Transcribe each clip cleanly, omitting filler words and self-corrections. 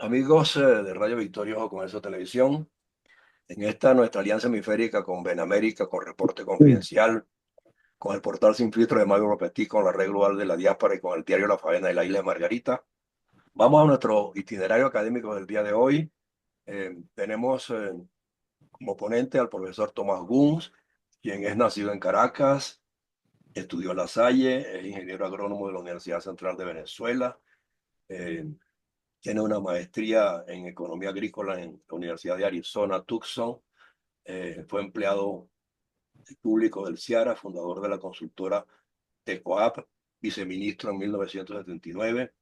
Amigos de Radio Victoria Ojo con Eso Televisión, en esta nuestra alianza hemisférica con Benamérica, con Reporte Confidencial, con el portal Sin Filtro de Mario Petit, con la Red Global de la Diáspora y con el diario La Faena de la Isla de Margarita, vamos a nuestro itinerario académico del día de hoy. Tenemos como ponente al profesor Tomás Guns, quien es nacido en Caracas, estudió en La Salle, es ingeniero agrónomo de la Universidad Central de Venezuela. eh, Tiene una maestría en economía agrícola en la Universidad de Arizona, Tucson. Fue empleado público del CIARA, fundador de la consultora TECOAP, viceministro en 1979.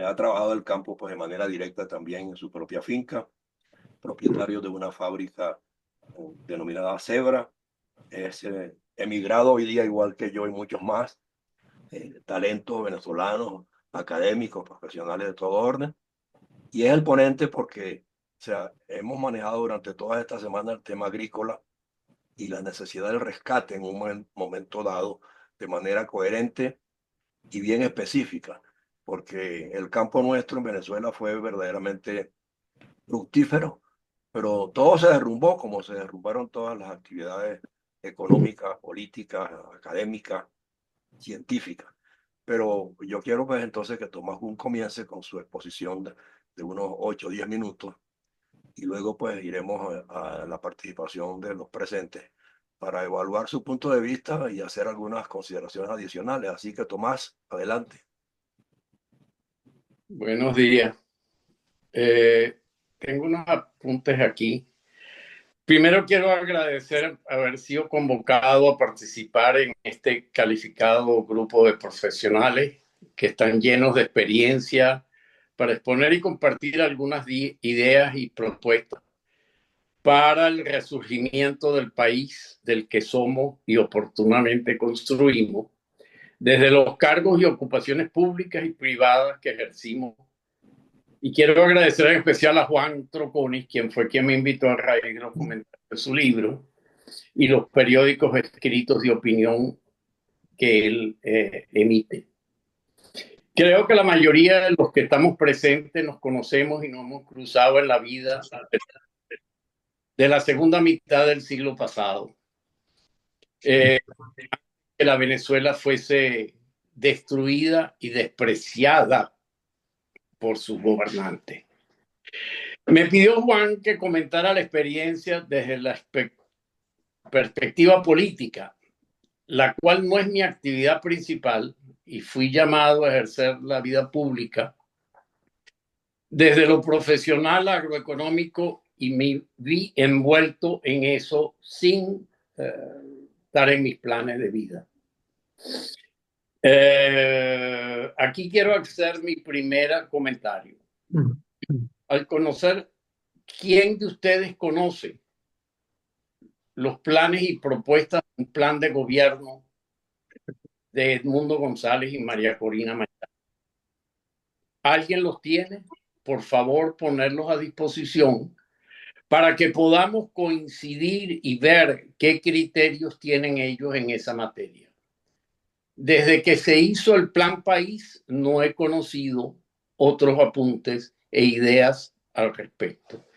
Ha trabajado el campo pues, de manera directa también en su propia finca, propietario de una fábrica denominada Zebra. Es emigrado hoy día, igual que yo y muchos más, talentos venezolanos, académicos, profesionales de todo orden. Y es el ponente porque, o sea, hemos manejado durante toda esta semana el tema agrícola y la necesidad del rescate en un momento dado de manera coherente y bien específica, porque el campo nuestro en Venezuela fue verdaderamente fructífero, pero todo se derrumbó como se derrumbaron todas las actividades económicas, políticas, académicas, científicas. Pero yo quiero pues entonces que Tomás Gun comience con su exposición de unos 8 o 10 minutos y luego pues iremos a la participación de los presentes para evaluar su punto de vista y hacer algunas consideraciones adicionales. Así que Tomás, adelante. Buenos días. Tengo unos apuntes aquí. Primero quiero agradecer haber sido convocado a participar en este calificado grupo de profesionales que están llenos de experiencia para exponer y compartir algunas ideas y propuestas para el resurgimiento del país del que somos y oportunamente construimos, desde los cargos y ocupaciones públicas y privadas que ejercimos. Y quiero agradecer en especial a Juan Troconis, quien fue quien me invitó a raíz de los comentarios de su libro y los periódicos escritos de opinión que él emite. Creo que la mayoría de los que estamos presentes nos conocemos y nos hemos cruzado en la vida de la segunda mitad del siglo pasado. Que la Venezuela fuese destruida y despreciada por sus gobernantes. Me pidió Juan que comentara la experiencia desde la perspectiva política, la cual no es mi actividad principal, y fui llamado a ejercer la vida pública desde lo profesional agroeconómico y me vi envuelto en eso sin estar en mis planes de vida. Aquí quiero hacer mi primer comentario. Al conocer quién de ustedes conoce los planes y propuestas de un plan de gobierno de Edmundo González y María Corina Machado. ¿Alguien los tiene? Por favor, ponerlos a disposición para que podamos coincidir y ver qué criterios tienen ellos en esa materia. Desde que se hizo el Plan País, no he conocido otros apuntes e ideas al respecto.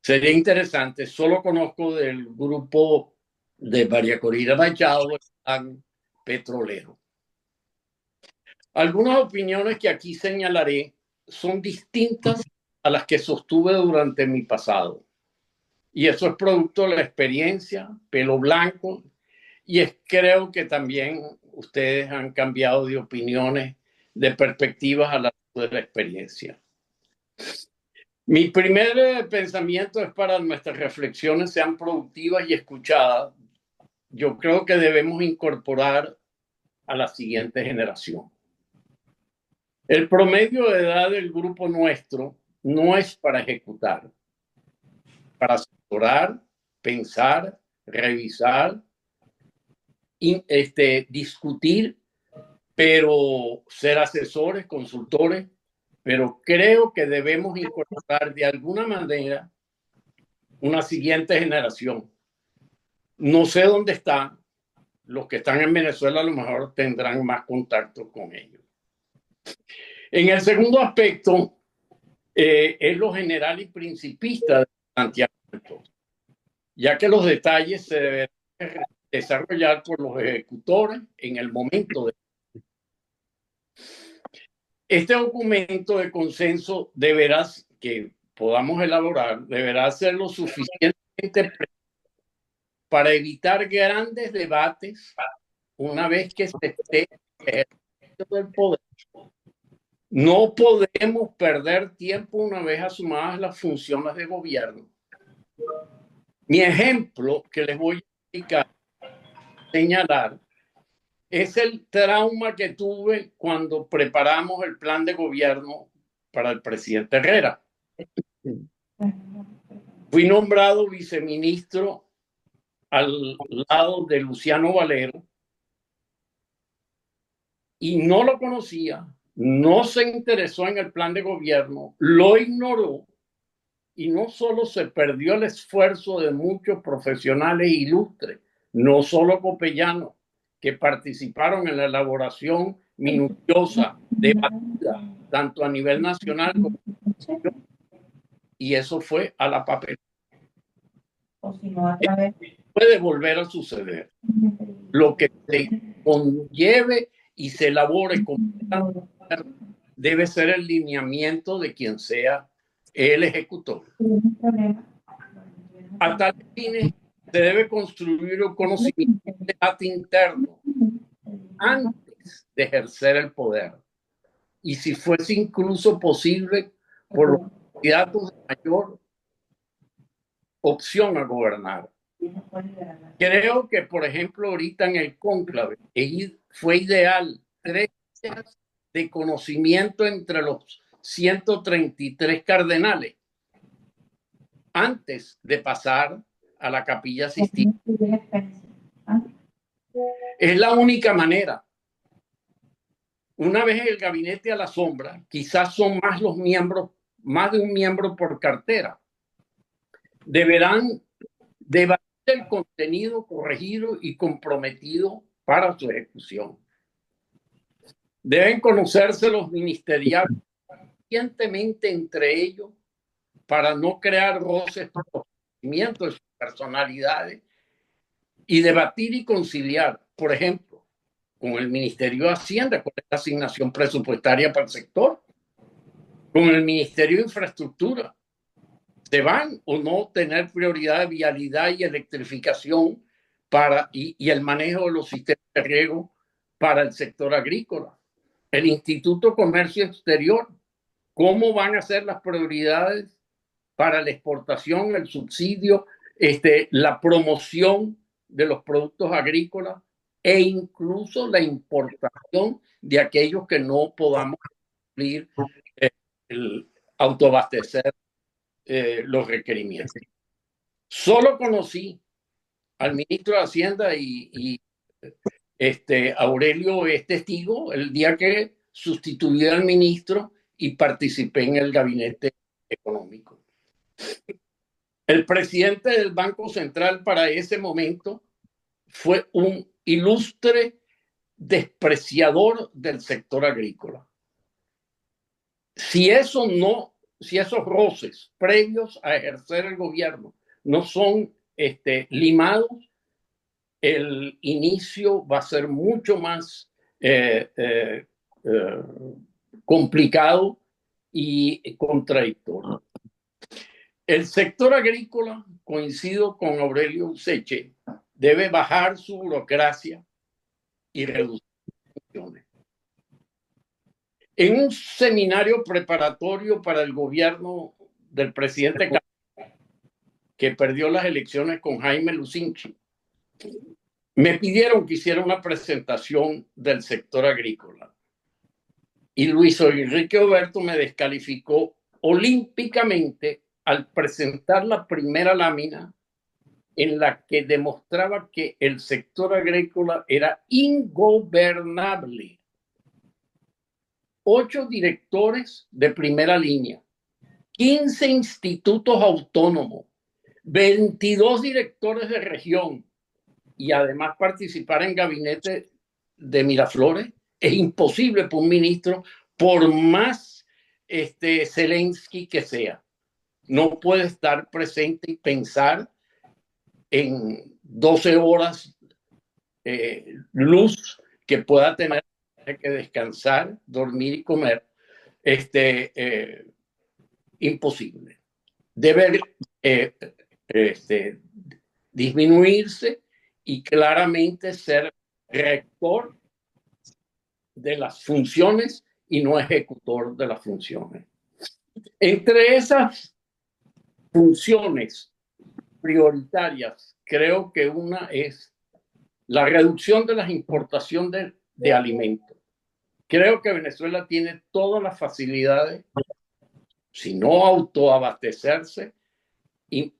Sería interesante, solo conozco del grupo de María Corina Machado, el plan petrolero. Algunas opiniones que aquí señalaré son distintas a las que sostuve durante mi pasado. Y eso es producto de la experiencia, pelo blanco, y creo que también ustedes han cambiado de opiniones, de perspectivas a la luz de la experiencia. Mi primer pensamiento es para que nuestras reflexiones sean productivas y escuchadas. Yo creo que debemos incorporar a la siguiente generación. El promedio de edad del grupo nuestro no es para ejecutar, para asesorar, pensar, revisar, discutir, pero ser asesores, consultores, pero creo que debemos incorporar de alguna manera una siguiente generación. No sé dónde están. Los que están en Venezuela a lo mejor tendrán más contacto con ellos. En el segundo aspecto, es lo general y principista del planteamiento, ya que los detalles se deben desarrollar por los ejecutores en el momento de... Este documento de consenso que podamos elaborar, deberá ser lo suficientemente para evitar grandes debates una vez que se esté ejerciendo el poder. No podemos perder tiempo una vez asumadas las funciones de gobierno. Mi ejemplo que les voy a señalar es el trauma que tuve cuando preparamos el plan de gobierno para el presidente Herrera. Fui nombrado viceministro al lado de Luciano Valero y no lo conocía, no se interesó en el plan de gobierno, lo ignoró y no solo se perdió el esfuerzo de muchos profesionales ilustres, no solo copellanos, que participaron en la elaboración minuciosa, debatida, tanto a nivel nacional como y eso fue a la papelera. Puede volver a suceder. Lo que se conlleve y se elabore debe ser el lineamiento de quien sea el ejecutor. A tal fin se debe construir un conocimiento de debate interno antes de ejercer el poder. Y si fuese incluso posible, por los candidatos de mayor opción a gobernar. Creo que, por ejemplo, ahorita en el cónclave fue ideal 3 días de conocimiento entre los 133 cardenales antes de pasar a la Capilla Sixtina. Es la única manera. Una vez en el gabinete a la sombra, quizás son más los miembros, más de un miembro por cartera. Deberán debatir el contenido corregido y comprometido para su ejecución. Deben conocerse los ministeriales suficientemente entre ellos para no crear roces por los conocimientos de sus personalidades y debatir y conciliar, por ejemplo, con el Ministerio de Hacienda, con la asignación presupuestaria para el sector, con el Ministerio de Infraestructura. ¿Se van o no tener prioridad de vialidad y electrificación y el manejo de los sistemas de riego para el sector agrícola? El Instituto de Comercio Exterior, ¿cómo van a ser las prioridades para la exportación, el subsidio, la promoción de los productos agrícolas e incluso la importación de aquellos que no podamos cumplir el autoabastecer los requerimientos? Solo conocí al ministro de Hacienda y Aurelio es testigo el día que sustituí al ministro y participé en el gabinete económico. El presidente del Banco Central para ese momento fue un ilustre despreciador del sector agrícola. Si esos roces previos a ejercer el gobierno no son limados, el inicio va a ser mucho más complicado y contradictorio. El sector agrícola, coincido con Aurelio Useche, debe bajar su burocracia y reducir funciones. En un seminario preparatorio para el gobierno del presidente que perdió las elecciones con Jaime Lucinchi, me pidieron que hiciera una presentación del sector agrícola. Y Luis Enrique Oberto me descalificó olímpicamente al presentar la primera lámina en la que demostraba que el sector agrícola era ingobernable. 8 directores de primera línea, 15 institutos autónomos, 22 directores de región y además participar en gabinete de Miraflores es imposible para un ministro, por más Zelensky que sea. No puede estar presente y pensar en 12 horas luz que pueda tener que descansar, dormir y comer. Imposible. Debe disminuirse y claramente ser rector de las funciones y no ejecutor de las funciones. Entre esas funciones prioritarias, creo que una es la reducción de las importaciones de alimentos. Creo que Venezuela tiene todas las facilidades, si no autoabastecerse, y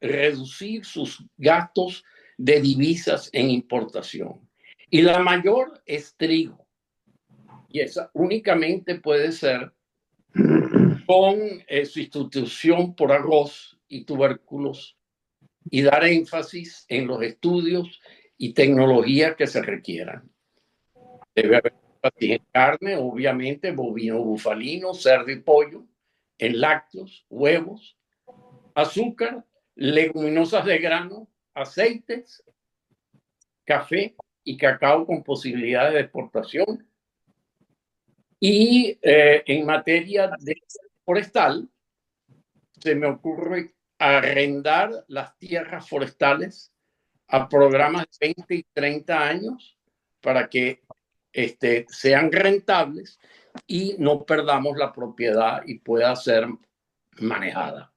reducir sus gastos de divisas en importación. Y la mayor es trigo. Y esa únicamente puede ser con sustitución por arroz y tubérculos y dar énfasis en los estudios y tecnología que se requieran. Debe haber énfasis en carne, obviamente, bovino, bufalino, cerdo y pollo, en lácteos, huevos, azúcar, leguminosas de grano, aceites, café y cacao con posibilidades de exportación. Y en materia de forestal, se me ocurre arrendar las tierras forestales a programas de 20 y 30 años para que sean rentables y no perdamos la propiedad y pueda ser manejada.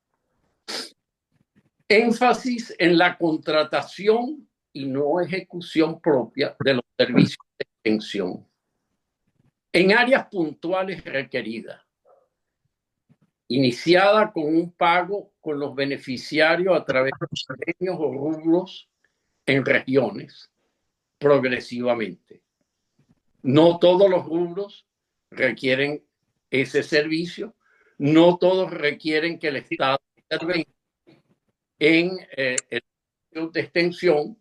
Énfasis en la contratación y no ejecución propia de los servicios de extensión en áreas puntuales requeridas, iniciada con un pago con los beneficiarios a través de premios o rubros en regiones, progresivamente. No todos los rubros requieren ese servicio, no todos requieren que el Estado intervenga en el servicio de extensión.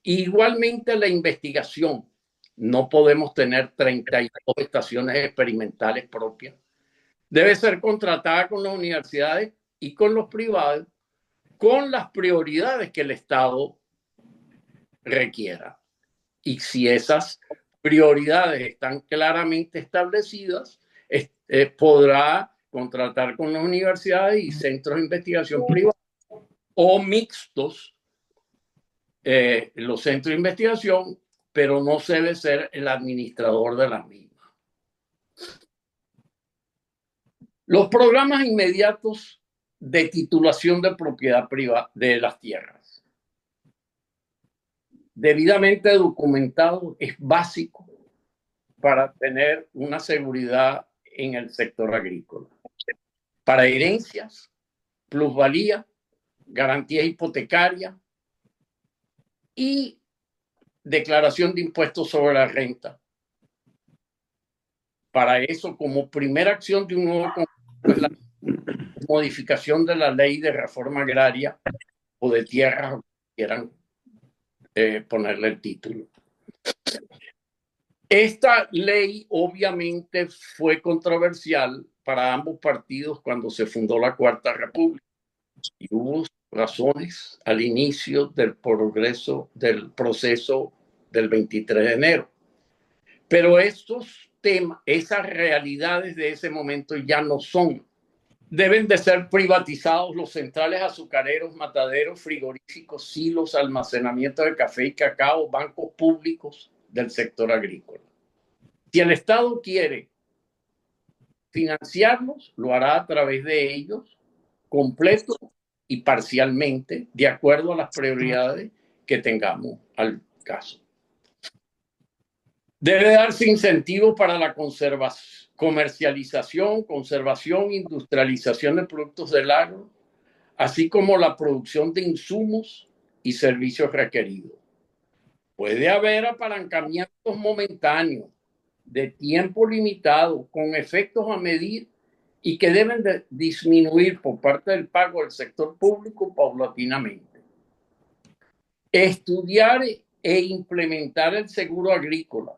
Igualmente la investigación. No podemos tener 32 estaciones experimentales propias. Debe ser contratada con las universidades y con los privados, con las prioridades que el Estado requiera. Y si esas prioridades están claramente establecidas, podrá contratar con las universidades y centros de investigación privados o mixtos, los centros de investigación, pero no se debe ser el administrador de las mismas. Los programas inmediatos de titulación de propiedad privada de las tierras, debidamente documentado, es básico para tener una seguridad en el sector agrícola. Para herencias, plusvalía, garantía hipotecaria y declaración de impuestos sobre la renta. Para eso, como primera acción de un nuevo Congreso, es la modificación de la ley de reforma agraria o de tierras, o quieran ponerle el título. Esta ley obviamente fue controversial para ambos partidos cuando se fundó la Cuarta República y hubo razones al inicio del progreso del proceso del 23 de enero. Pero estos temas, esas realidades de ese momento ya no son. Deben de ser privatizados los centrales azucareros, mataderos, frigoríficos, silos, almacenamiento de café y cacao, bancos públicos del sector agrícola. Si el Estado quiere financiarlos, lo hará a través de ellos, completo y parcialmente, de acuerdo a las prioridades que tengamos al caso. Debe darse incentivos para la comercialización, conservación, industrialización de productos del agro, así como la producción de insumos y servicios requeridos. Puede haber apalancamientos momentáneos de tiempo limitado con efectos a medir y que deben de disminuir por parte del pago del sector público paulatinamente. Estudiar e implementar el seguro agrícola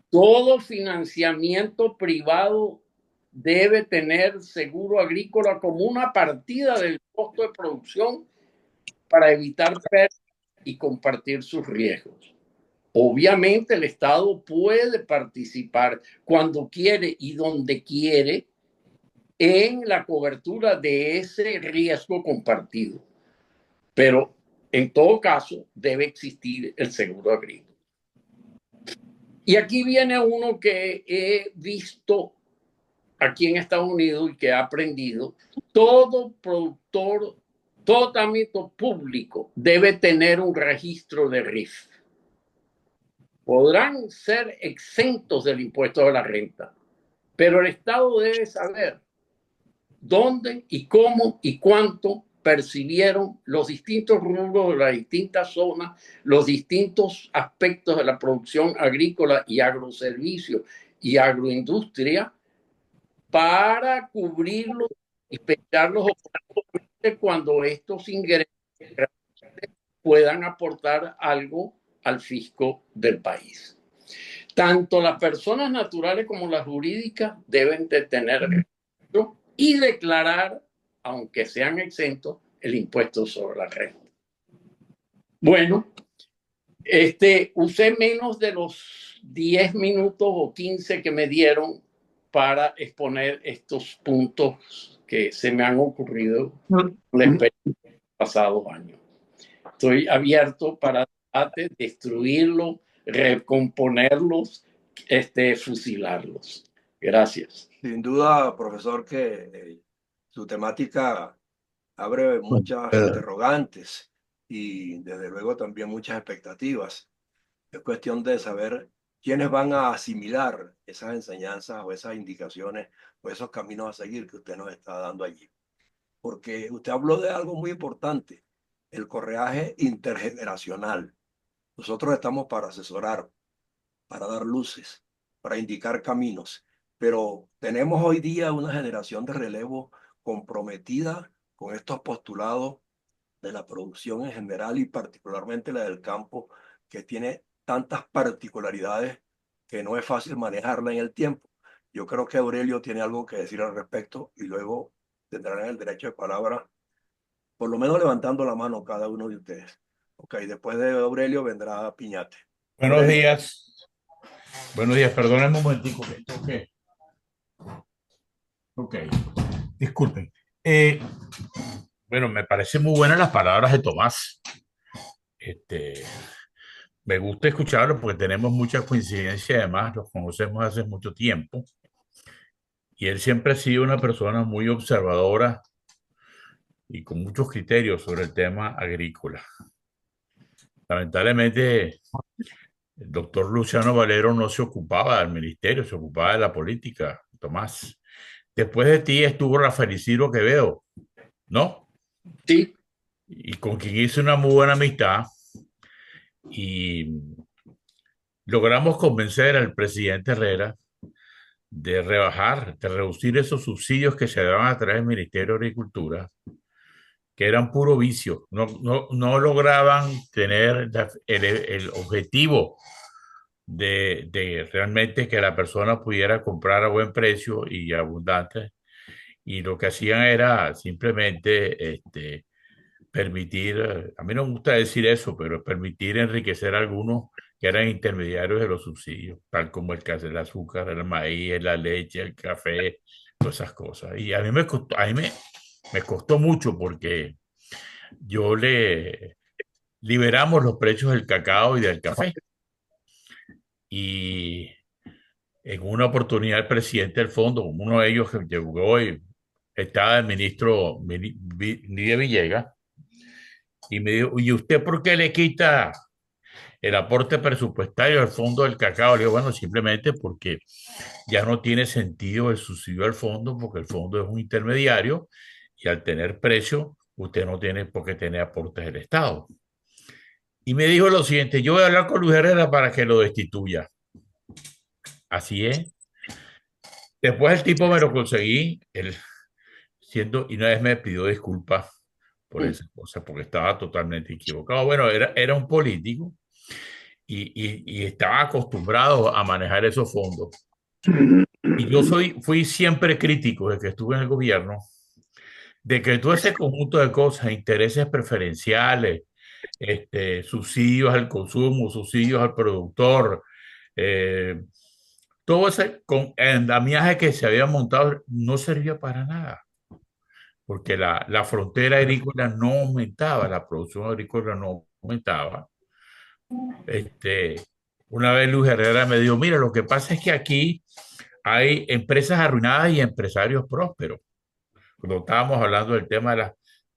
Todo financiamiento privado debe tener seguro agrícola como una partida del costo de producción para evitar pérdidas y compartir sus riesgos. Obviamente el Estado puede participar cuando quiere y donde quiere en la cobertura de ese riesgo compartido, pero en todo caso debe existir el seguro agrícola. Y aquí viene uno que he visto aquí en Estados Unidos y que he aprendido. Todo productor, todo ámbito público debe tener un registro de RIF. Podrán ser exentos del impuesto de la renta, pero el Estado debe saber dónde y cómo y cuánto percibieron los distintos rubros de las distintas zonas, los distintos aspectos de la producción agrícola y agroservicio y agroindustria para cubrirlos y pensarlos oportunamente cuando estos ingresos puedan aportar algo al fisco del país. Tanto las personas naturales como las jurídicas deben de tener registro y declarar, aunque sean exentos, el impuesto sobre la renta. Bueno, usé menos de los 10 minutos o 15 que me dieron para exponer estos puntos que se me han ocurrido en la experiencia de los pasados años. Estoy abierto para destruirlo, recomponerlos, fusilarlos. Gracias. Sin duda, profesor, que su temática abre muchas interrogantes y desde luego también muchas expectativas. Es cuestión de saber quiénes van a asimilar esas enseñanzas o esas indicaciones o esos caminos a seguir que usted nos está dando allí. Porque usted habló de algo muy importante, el correaje intergeneracional. Nosotros estamos para asesorar, para dar luces, para indicar caminos, pero tenemos hoy día una generación de relevo comprometida con estos postulados de la producción en general y particularmente la del campo, que tiene tantas particularidades que no es fácil manejarla en el tiempo. Yo creo que Aurelio tiene algo que decir al respecto y luego tendrán el derecho de palabra, por lo menos levantando la mano cada uno de ustedes. Ok, después de Aurelio vendrá Piñate. Buenos Aurelio. días. Buenos días, perdónenme un momentico que esto que. Ok, disculpen. Bueno, me parecen muy buenas las palabras de Tomás. Este, Me gusta escucharlo porque tenemos mucha coincidencia, además, los conocemos hace mucho tiempo. Y él siempre ha sido una persona muy observadora y con muchos criterios sobre el tema agrícola. Lamentablemente, el doctor Luciano Valero no se ocupaba del ministerio, se ocupaba de la política, Tomás. Después de ti estuvo Rafael Isidro Quevedo, ¿no? Sí. Y con quien hice una muy buena amistad y logramos convencer al presidente Herrera de rebajar, de reducir esos subsidios que se daban a través del Ministerio de Agricultura, que eran puro vicio. No lograban tener el objetivo de realmente que la persona pudiera comprar a buen precio y abundante. Y lo que hacían era simplemente permitir, a mí no me gusta decir eso, pero permitir enriquecer a algunos que eran intermediarios de los subsidios, tal como el azúcar, el maíz, la leche, el café, todas esas cosas. Y a mí me costó mucho porque yo le liberamos los precios del cacao y del café. Y en una oportunidad el presidente del fondo, uno de ellos que llegó y estaba el ministro Nidia Villegas, y me dijo, ¿y usted por qué le quita el aporte presupuestario al fondo del cacao? Le digo, bueno, simplemente porque ya no tiene sentido el subsidio al fondo, porque el fondo es un intermediario y al tener precio, usted no tiene por qué tener aportes del Estado. Y me dijo lo siguiente, yo voy a hablar con Luis Herrera para que lo destituya. Así es. Después el tipo me lo conseguí, él y una vez me pidió disculpas por esa cosa, porque estaba totalmente equivocado. Bueno, era un político. y estaban acostumbrados a manejar esos fondos. Y fui siempre crítico de que estuve en el gobierno, de que todo ese conjunto de cosas, intereses preferenciales, subsidios al consumo, subsidios al productor, eh, todo ese andamiaje que se había montado no servía para nada, porque la frontera agrícola no aumentaba, la producción agrícola no aumentaba. Este, una vez Luis Herrera me dijo, mira, lo que pasa es que aquí hay empresas arruinadas y empresarios prósperos. Cuando estábamos hablando del tema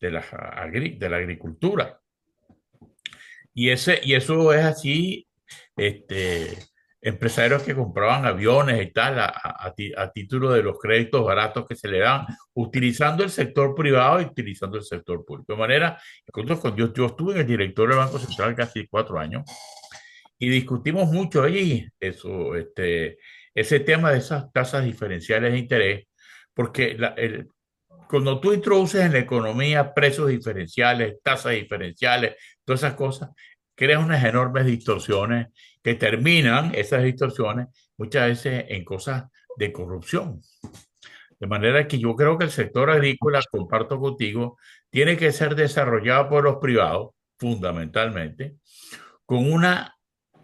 de la agricultura. Y eso es así, este, empresarios que compraban aviones y tal a título de los créditos baratos que se le dan, utilizando el sector privado y utilizando el sector público. De manera, cuando yo estuve en el directorio del Banco Central casi 4 años y discutimos mucho allí eso, ese tema de esas tasas diferenciales de interés, porque cuando tú introduces en la economía precios diferenciales, tasas diferenciales, todas esas cosas, creas unas enormes distorsiones que terminan, esas distorsiones, muchas veces en cosas de corrupción. De manera que yo creo que el sector agrícola, comparto contigo, tiene que ser desarrollado por los privados, fundamentalmente, con un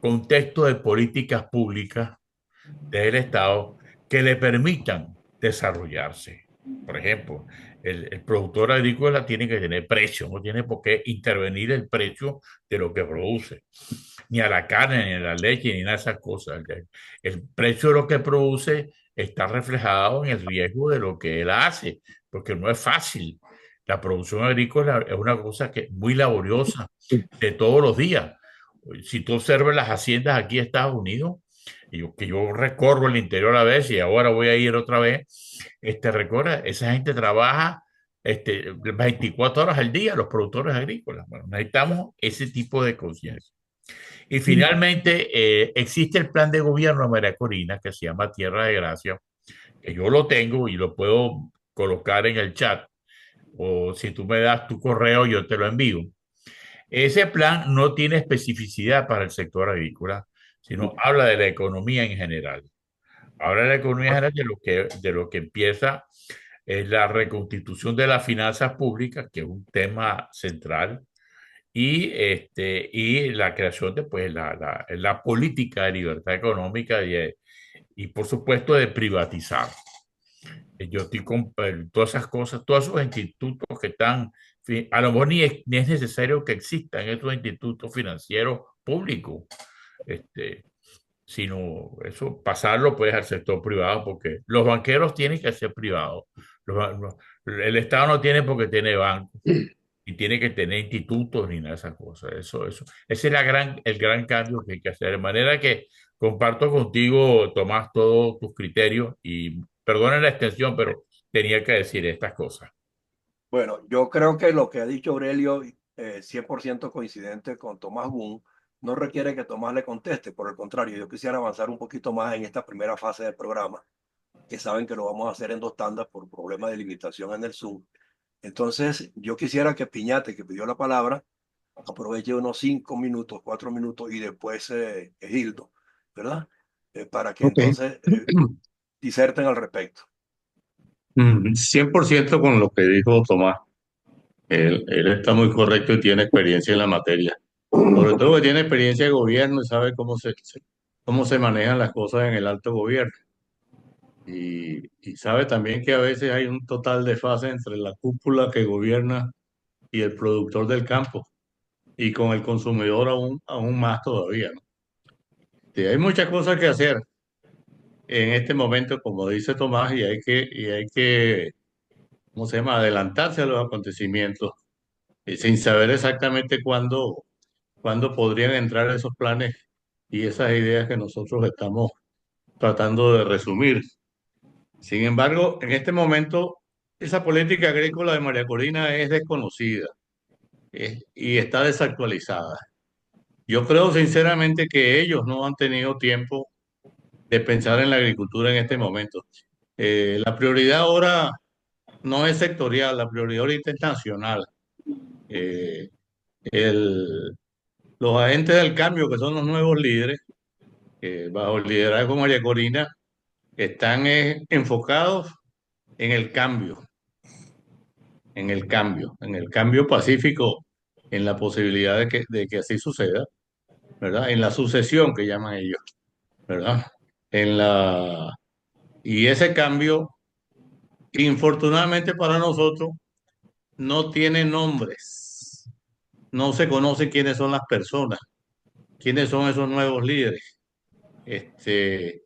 contexto de políticas públicas del Estado que le permitan desarrollarse. Por ejemplo, el productor agrícola tiene que tener precio, no tiene por qué intervenir el precio de lo que produce, ni a la carne, ni a la leche, ni nada de esas cosas. El precio de lo que produce está reflejado en el riesgo de lo que él hace, porque no es fácil. La producción agrícola es una cosa que es muy laboriosa de todos los días. Si tú observas las haciendas aquí en Estados Unidos, que yo recorro el interior a veces y ahora voy a ir otra vez, recuerda, esa gente trabaja 24 horas al día, los productores agrícolas. Bueno, necesitamos ese tipo de conciencia. Y finalmente, existe el plan de gobierno de María Corina que se llama Tierra de Gracia, que yo lo tengo y lo puedo colocar en el chat, o si tú me das tu correo, yo te lo envío. Ese plan no tiene especificidad para el sector agrícola, sino habla de la economía en general. Habla de la economía en general de lo que empieza es la reconstitución de las finanzas públicas, que es un tema central, y la creación de pues, la política de libertad económica y por supuesto, de privatizar. Yo estoy con todas esas cosas, todos esos institutos que están, a lo mejor ni es necesario que existan esos institutos financieros públicos, este, sino eso pasarlo pues al sector privado, porque los banqueros tienen que ser privados. El Estado no tiene por qué tener bancos y tiene que tener institutos ni nada de esas cosas. Ese es el gran cambio que hay que hacer. De manera que comparto contigo, Tomás, todos tus criterios y perdona la extensión, pero tenía que decir estas cosas. Bueno, yo creo que lo que ha dicho Aurelio, 100% coincidente con Tomás Boone, no requiere que Tomás le conteste. Por el contrario, yo quisiera avanzar un poquito más en esta primera fase del programa, que saben que lo vamos a hacer en 2 tandas por problemas de limitación en el Zoom. Entonces, yo quisiera que Piñate, que pidió la palabra, aproveche unos 5 minutos, 4 minutos y después Gildo, ¿verdad? Para que Ok. entonces diserten al respecto. 100% con lo que dijo Tomás. Él está muy correcto y tiene experiencia en la materia. Sobre todo que tiene experiencia de gobierno y sabe cómo se manejan las cosas en el alto gobierno. Y sabe también que a veces hay un total desfase entre la cúpula que gobierna y el productor del campo. Y con el consumidor aún más todavía, ¿no? Sí, hay muchas cosas que hacer en este momento, como dice Tomás, y hay que, ¿cómo se llama?, adelantarse a los acontecimientos sin saber exactamente cuándo podrían entrar esos planes y esas ideas que nosotros estamos tratando de resumir. Sin embargo, en este momento, esa política agrícola de María Corina es desconocida, y está desactualizada. Yo creo sinceramente que ellos no han tenido tiempo de pensar en la agricultura en este momento. La prioridad ahora no es sectorial, la prioridad ahorita es nacional. Eh, el, Los agentes del cambio, que son los nuevos líderes, que bajo el liderazgo de María Corina, están enfocados en el cambio, en el cambio pacífico, en la posibilidad de que así suceda, ¿verdad? En la sucesión que llaman ellos, ¿verdad? En la, y ese cambio, infortunadamente para nosotros, no tiene nombres. No se conoce quiénes son las personas, quiénes son esos nuevos líderes. Este,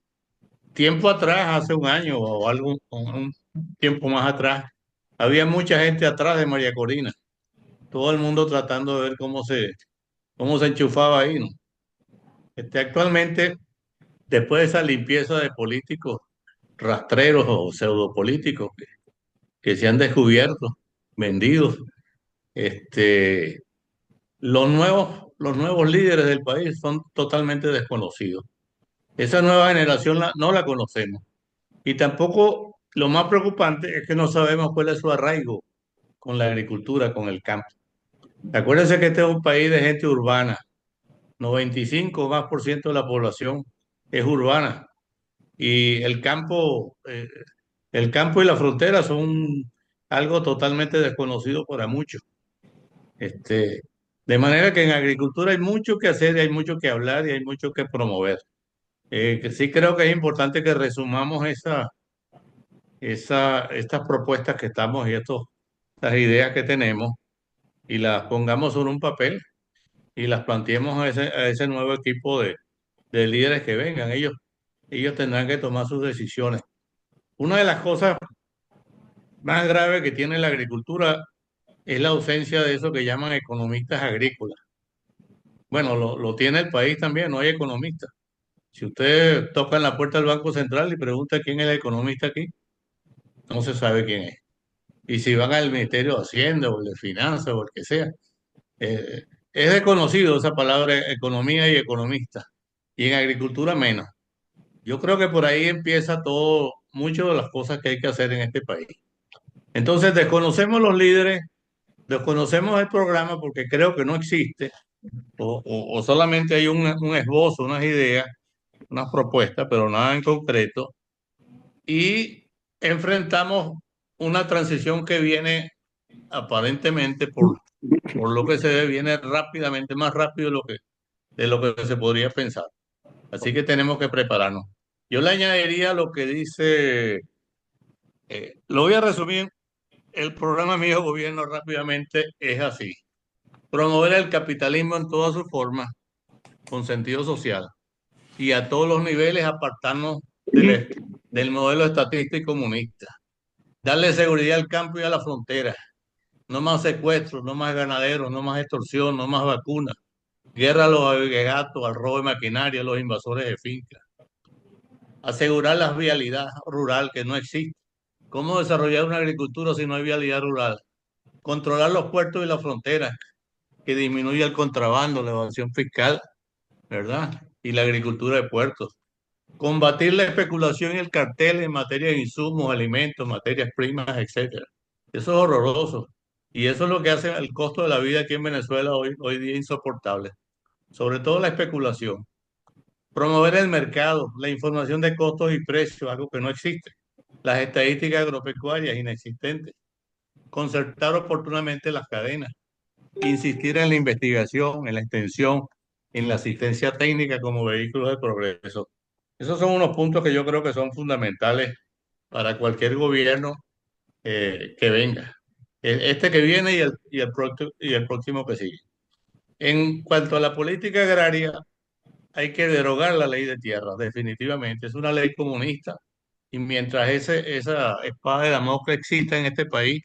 tiempo atrás, hace un año o algo, un tiempo más atrás, había mucha gente atrás de María Corina, todo el mundo tratando de ver cómo se enchufaba ahí, ¿no? Actualmente, después de esa limpieza de políticos rastreros o pseudopolíticos que se han descubierto, vendidos, este, los nuevos líderes del país son totalmente desconocidos. Esa nueva generación no la conocemos. Y tampoco lo más preocupante es que no sabemos cuál es su arraigo con la agricultura, con el campo. Acuérdense que este es un país de gente urbana. 95 más por ciento de la población es urbana. Y el campo y la frontera son algo totalmente desconocido para muchos. Este, de manera que en agricultura hay mucho que hacer, y hay mucho que hablar y hay mucho que promover. Que sí creo que es importante que resumamos estas propuestas que estamos y estas ideas que tenemos y las pongamos sobre un papel y las planteemos a ese nuevo equipo de líderes que vengan. Ellos tendrán que tomar sus decisiones. Una de las cosas más graves que tiene la agricultura es la ausencia de eso que llaman economistas agrícolas. Bueno, lo tiene el país también, no hay economistas. Si usted toca en la puerta del Banco Central y pregunta quién es el economista aquí, no se sabe quién es. Y si van al Ministerio de Hacienda o el de Finanzas o el que sea, eh, es desconocido esa palabra economía y economista. Y en agricultura menos. Yo creo que por ahí empieza todo, muchas de las cosas que hay que hacer en este país. Entonces, desconocemos los líderes, desconocemos el programa porque creo que no existe, o solamente hay un esbozo, unas ideas, unas propuestas, pero nada en concreto. Y enfrentamos una transición que viene aparentemente por lo que se ve, viene rápidamente, más rápido de lo que se podría pensar. Así que tenemos que prepararnos. Yo le añadiría lo que dice, lo voy a resumir, el programa mío de gobierno rápidamente es así. Promover el capitalismo en todas sus formas, con sentido social, y a todos los niveles apartarnos del modelo estatista y comunista. Darle seguridad al campo y a la frontera. No más secuestros, no más ganaderos, no más extorsión, no más vacunas. Guerra a los gatos, al robo de maquinaria, a los invasores de fincas. Asegurar la vialidad rural que no existe. ¿Cómo desarrollar una agricultura si no hay vialidad rural? Controlar los puertos y las fronteras, que disminuya el contrabando, la evasión fiscal, ¿verdad? Y la agricultura de puertos. Combatir la especulación y el cartel en materia de insumos, alimentos, materias primas, etcétera. Eso es horroroso. Y eso es lo que hace el costo de la vida aquí en Venezuela hoy día insoportable. Sobre todo la especulación. Promover el mercado, la información de costos y precios, algo que no existe. Las estadísticas agropecuarias inexistentes. Concertar oportunamente las cadenas. Insistir en la investigación, en la extensión, en la asistencia técnica como vehículo de progreso. Esos son unos puntos que yo creo que son fundamentales para cualquier gobierno que venga. Este que viene y el próximo que sigue. En cuanto a la política agraria, hay que derogar la ley de tierra, definitivamente. Es una ley comunista y mientras esa espada de Damocles exista en este país,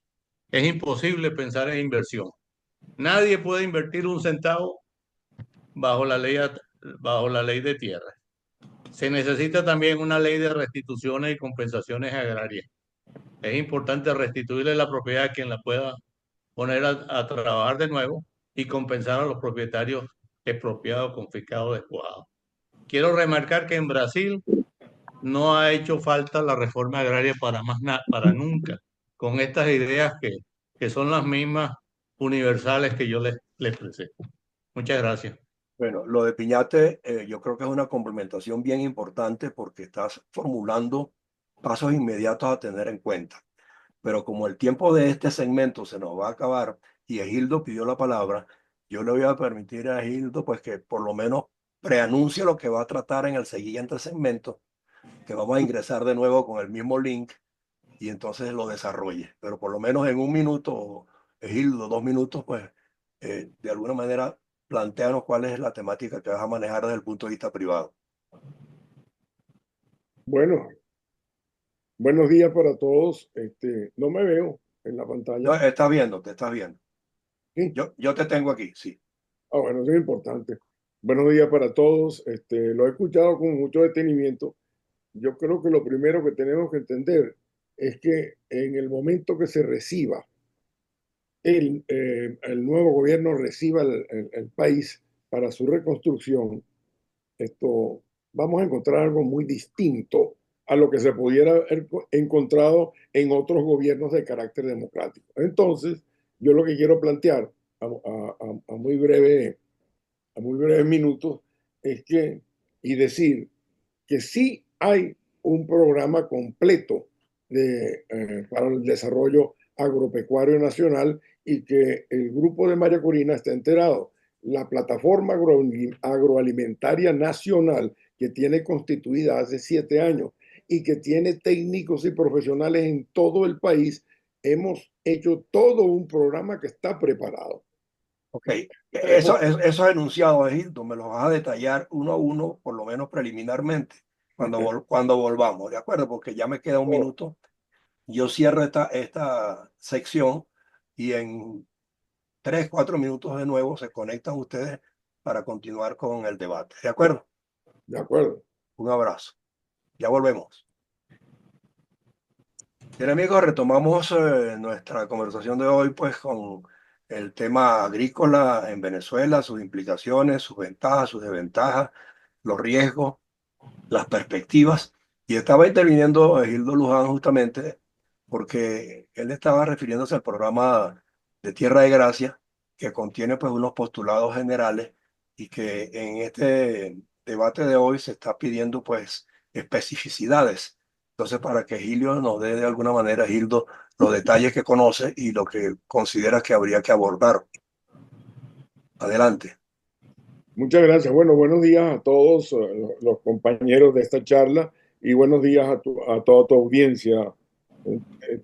es imposible pensar en inversión. Nadie puede invertir un centavo bajo bajo la ley de tierra. Se necesita también una ley de restituciones y compensaciones agrarias. Es importante restituirle la propiedad a quien la pueda poner a trabajar de nuevo y compensar a los propietarios expropiados, confiscados, despojados. Quiero remarcar que en Brasil no ha hecho falta la reforma agraria para nunca, con estas ideas que son las mismas universales que yo les expresé. Muchas gracias. Bueno, lo de Piñate, yo creo que es una complementación bien importante porque estás formulando pasos inmediatos a tener en cuenta. Pero como el tiempo de este segmento se nos va a acabar y Egildo pidió la palabra, yo le voy a permitir a Egildo pues que por lo menos preanuncie lo que va a tratar en el siguiente segmento, que vamos a ingresar de nuevo con el mismo link y entonces lo desarrolle. Pero por lo menos en un minuto, Egildo, 2 minutos, pues de alguna manera planteanos cuál es la temática que vas a manejar desde el punto de vista privado. Bueno, buenos días para todos. No me veo en la No, pantalla. estás viendo, te estás viendo. Sí. Yo te tengo aquí, sí. Bueno, eso es importante. Buenos días para todos. Lo he escuchado con mucho detenimiento. Yo creo que lo primero que tenemos que entender es que en el momento que se reciba, el nuevo gobierno reciba el país para su reconstrucción, vamos a encontrar algo muy distinto a lo que se pudiera haber encontrado en otros gobiernos de carácter democrático. Entonces, yo lo que quiero plantear a muy breves minutos es que, y decir que sí hay un programa completo para el desarrollo agropecuario nacional y que el grupo de María Corina está enterado. La plataforma agroalimentaria nacional que tiene constituida hace 7 años y que tiene técnicos y profesionales en todo el país, hemos hecho todo un programa que está preparado. Ok, esos enunciados, Egildo, me los vas a detallar uno a uno, por lo menos preliminarmente, cuando volvamos, ¿de acuerdo? Porque ya me queda un minuto. Yo cierro esta sección y en 3, 4 minutos de nuevo se conectan ustedes para continuar con el debate. ¿De acuerdo? De acuerdo. Un abrazo. Ya volvemos. Bien, amigos, retomamos nuestra conversación de hoy, pues con el tema agrícola en Venezuela, sus implicaciones, sus ventajas, sus desventajas, los riesgos, las perspectivas. Y estaba interviniendo Gildo Luján justamente porque él estaba refiriéndose al programa de Tierra de Gracia, que contiene pues unos postulados generales y que en este debate de hoy se está pidiendo pues especificidades. Entonces, para que Gildo nos dé de alguna manera, Gildo, los detalles que conoce y lo que considera que habría que abordar. Adelante. Muchas gracias. Bueno, buenos días a todos los compañeros de esta charla y buenos días a toda tu audiencia.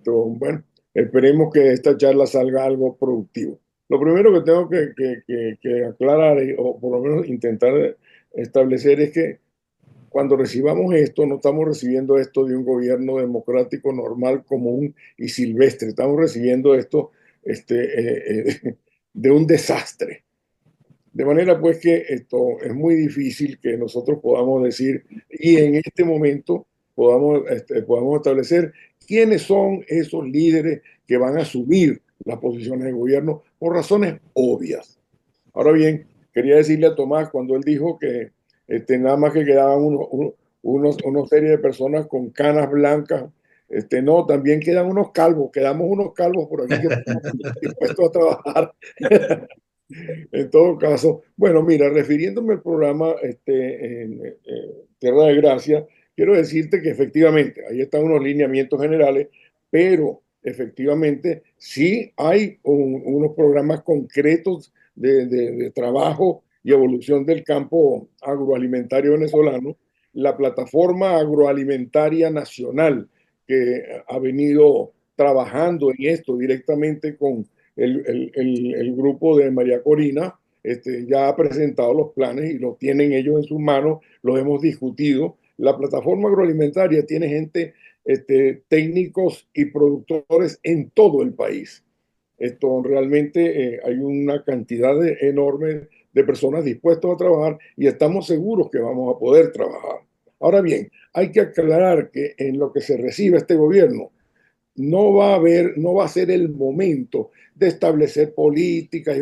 Bueno, esperemos que de esta charla salga algo productivo. Lo primero que tengo que aclarar, o por lo menos intentar establecer, es que cuando recibamos esto, no estamos recibiendo esto de un gobierno democrático normal, común y silvestre. Estamos recibiendo esto de un desastre. De manera pues que esto es muy difícil que nosotros podamos decir y en este momento podamos establecer quiénes son esos líderes que van a asumir las posiciones de gobierno por razones obvias. Ahora bien, quería decirle a Tomás cuando él dijo que nada más que quedaban una serie de personas con canas blancas. No, también quedan unos calvos, quedamos unos calvos por aquí que estamos dispuestos a trabajar. En todo caso, bueno, mira, refiriéndome al programa en Tierra de Gracia, quiero decirte que efectivamente ahí están unos lineamientos generales, pero efectivamente sí hay unos programas concretos de trabajo y evolución del campo agroalimentario venezolano. La plataforma agroalimentaria nacional que ha venido trabajando en esto directamente con el grupo de María Corina ya ha presentado los planes y los tienen ellos en sus manos, los hemos discutido. La plataforma agroalimentaria tiene gente, técnicos y productores en todo el país. Esto realmente hay una cantidad enorme de personas dispuestas a trabajar y estamos seguros que vamos a poder trabajar. Ahora bien, hay que aclarar que en lo que se recibe este gobierno, no va a ser el momento de establecer políticas y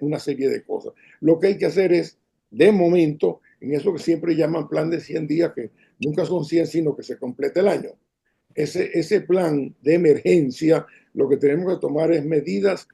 una serie de cosas. Lo que hay que hacer es, de momento, en eso que siempre llaman plan de 100 días, que nunca son 100, sino que se complete el año. Ese plan de emergencia, lo que tenemos que tomar es medidas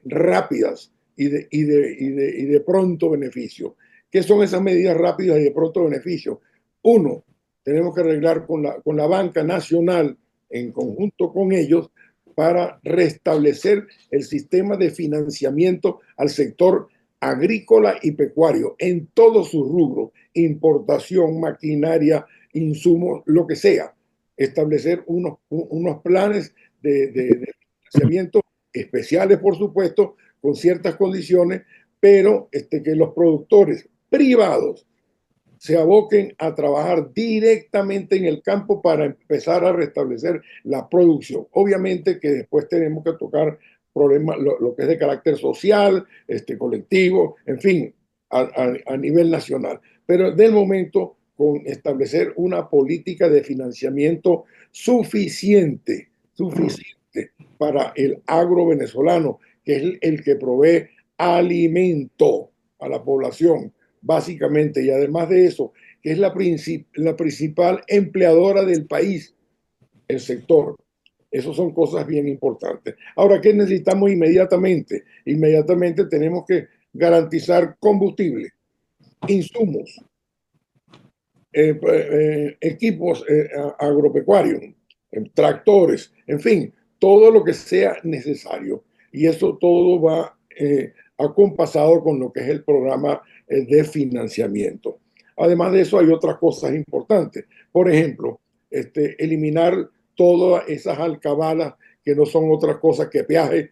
rápidas y de pronto beneficio. ¿Qué son esas medidas rápidas y de pronto beneficio? Uno, tenemos que arreglar con la banca nacional en conjunto con ellos para restablecer el sistema de financiamiento al sector agrícola y pecuario en todos sus rubros, importación, maquinaria, insumos, lo que sea. Establecer unos planes de financiamiento especiales, por supuesto, con ciertas condiciones, pero que los productores privados se aboquen a trabajar directamente en el campo para empezar a restablecer la producción. Obviamente que después tenemos que tocar problemas, lo que es de carácter social, colectivo, en fin, a nivel nacional. Pero del momento con establecer una política de financiamiento suficiente para el agro venezolano, que es el que provee alimento a la población, básicamente, y además de eso, que es la principal empleadora del país, el sector. Esas son cosas bien importantes. Ahora, ¿qué necesitamos inmediatamente? Inmediatamente tenemos que garantizar combustible, insumos, equipos agropecuarios, tractores, en fin, todo lo que sea necesario. Y eso todo va acompasado con lo que es el programa de financiamiento. Además de eso, hay otras cosas importantes. Por ejemplo, eliminar todas esas alcabalas que no son otras cosas que peaje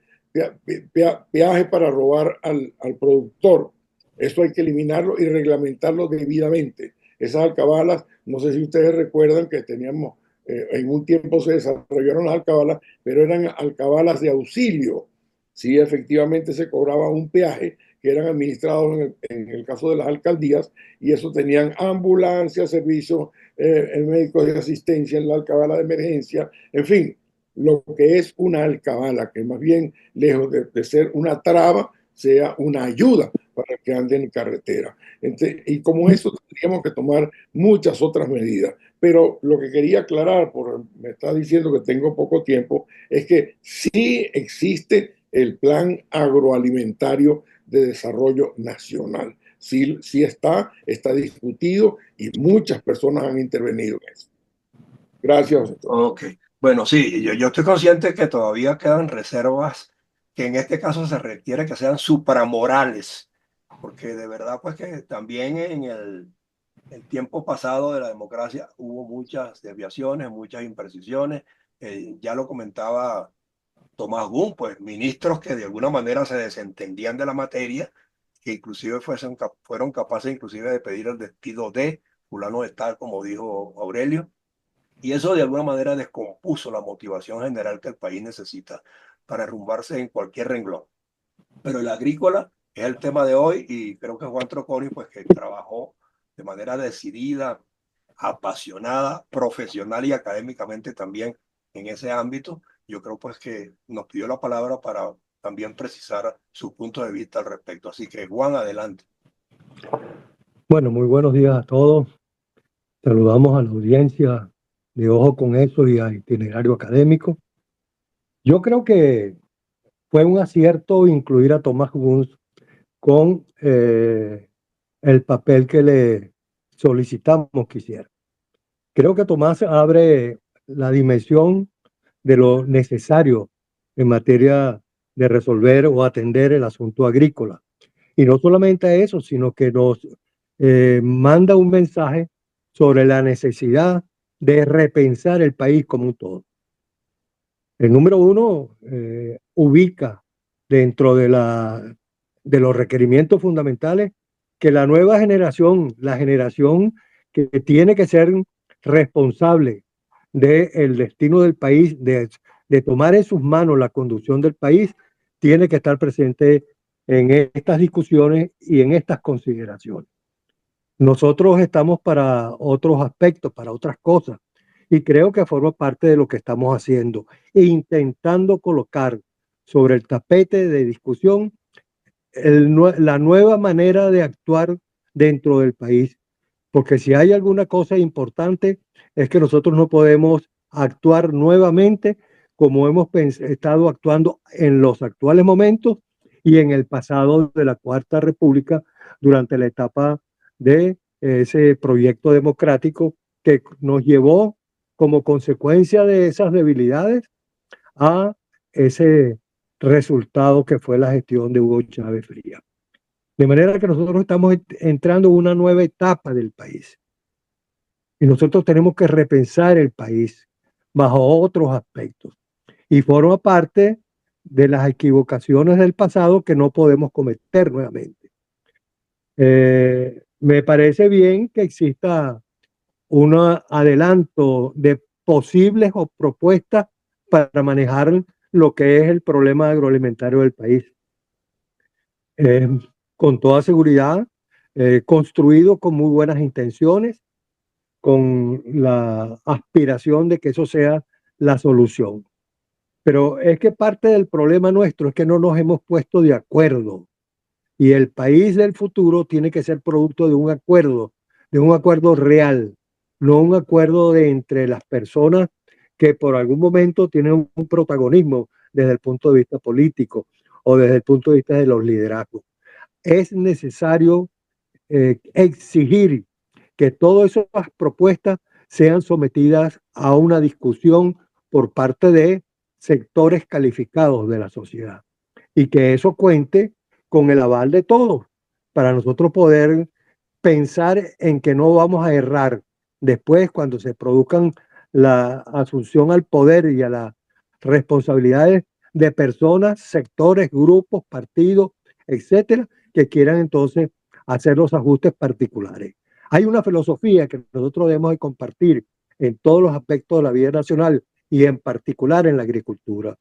para robar al productor. Eso hay que eliminarlo y reglamentarlo debidamente. Esas alcabalas, no sé si ustedes recuerdan que teníamos, en un tiempo se desarrollaron las alcabalas, pero eran alcabalas de auxilio. Sí, efectivamente se cobraba un peaje que eran administrados en el caso de las alcaldías, y eso tenían ambulancias, servicios médicos de asistencia en la alcabala de emergencia, en fin, lo que es una alcabala, que más bien, lejos de ser una traba, sea una ayuda para que anden en carretera. Y como eso, tendríamos que tomar muchas otras medidas. Pero lo que quería aclarar, me está diciendo que tengo poco tiempo, es que sí existe el Plan Agroalimentario de Desarrollo Nacional. Sí, sí está discutido y muchas personas han intervenido en eso. Gracias, doctor. Ok, bueno, sí, yo estoy consciente que todavía quedan reservas que en este caso se requiere que sean supramorales, porque de verdad pues que también en el tiempo pasado de la democracia hubo muchas desviaciones, muchas imprecisiones. Ya lo comentaba Tomás Gunn, pues ministros que de alguna manera se desentendían de la materia, que inclusive fueron capaces inclusive de pedir el despido de fulano de tal, como dijo Aurelio, y eso de alguna manera descompuso la motivación general que el país necesita para derrumbarse en cualquier renglón. Pero el agrícola es el tema de hoy, y creo que Juan Troconi, pues que trabajó de manera decidida, apasionada, profesional y académicamente también en ese ámbito. Yo creo pues que nos pidió la palabra para también precisar su punto de vista al respecto. Así que Juan, adelante. Bueno, muy buenos días a todos. Saludamos a la audiencia de Ojo con Eso y a Itinerario Académico. Yo creo que fue un acierto incluir a Tomás Gunn con el papel que le solicitamos que hiciera. Creo que Tomás abre la dimensión de lo necesario en materia de resolver o atender el asunto agrícola. Y no solamente eso, sino que nos manda un mensaje sobre la necesidad de repensar el país como un todo. El número uno ubica dentro de los requerimientos fundamentales que la nueva generación, la generación que tiene que ser responsable del destino del país, de tomar en sus manos la conducción del país, tiene que estar presente en estas discusiones y en estas consideraciones. Nosotros estamos para otros aspectos, para otras cosas, y creo que forma parte de lo que estamos haciendo e intentando colocar sobre el tapete de discusión la nueva manera de actuar dentro del país, porque si hay alguna cosa importante es que nosotros no podemos actuar nuevamente como hemos estado actuando en los actuales momentos y en el pasado de la Cuarta República, durante la etapa de ese proyecto democrático que nos llevó como consecuencia de esas debilidades a ese resultado que fue la gestión de Hugo Chávez Frías. De manera que nosotros estamos entrando en una nueva etapa del país y nosotros tenemos que repensar el país bajo otros aspectos y forma parte de las equivocaciones del pasado que no podemos cometer nuevamente. Me parece bien que exista un adelanto de posibles o propuestas para manejar lo que es el problema agroalimentario del país. Con toda seguridad, construido con muy buenas intenciones, con la aspiración de que eso sea la solución. Pero es que parte del problema nuestro es que no nos hemos puesto de acuerdo. Y el país del futuro tiene que ser producto de un acuerdo real, no un acuerdo de entre las personas que por algún momento tienen un protagonismo desde el punto de vista político o desde el punto de vista de los liderazgos. Es necesario exigir que todas esas propuestas sean sometidas a una discusión por parte de sectores calificados de la sociedad y que eso cuente con el aval de todos para nosotros poder pensar en que no vamos a errar después cuando se produzcan la asunción al poder y a las responsabilidades de personas, sectores, grupos, partidos, etcétera, que quieran entonces hacer los ajustes particulares. Hay una filosofía que nosotros debemos de compartir en todos los aspectos de la vida nacional y en particular en la agricultura.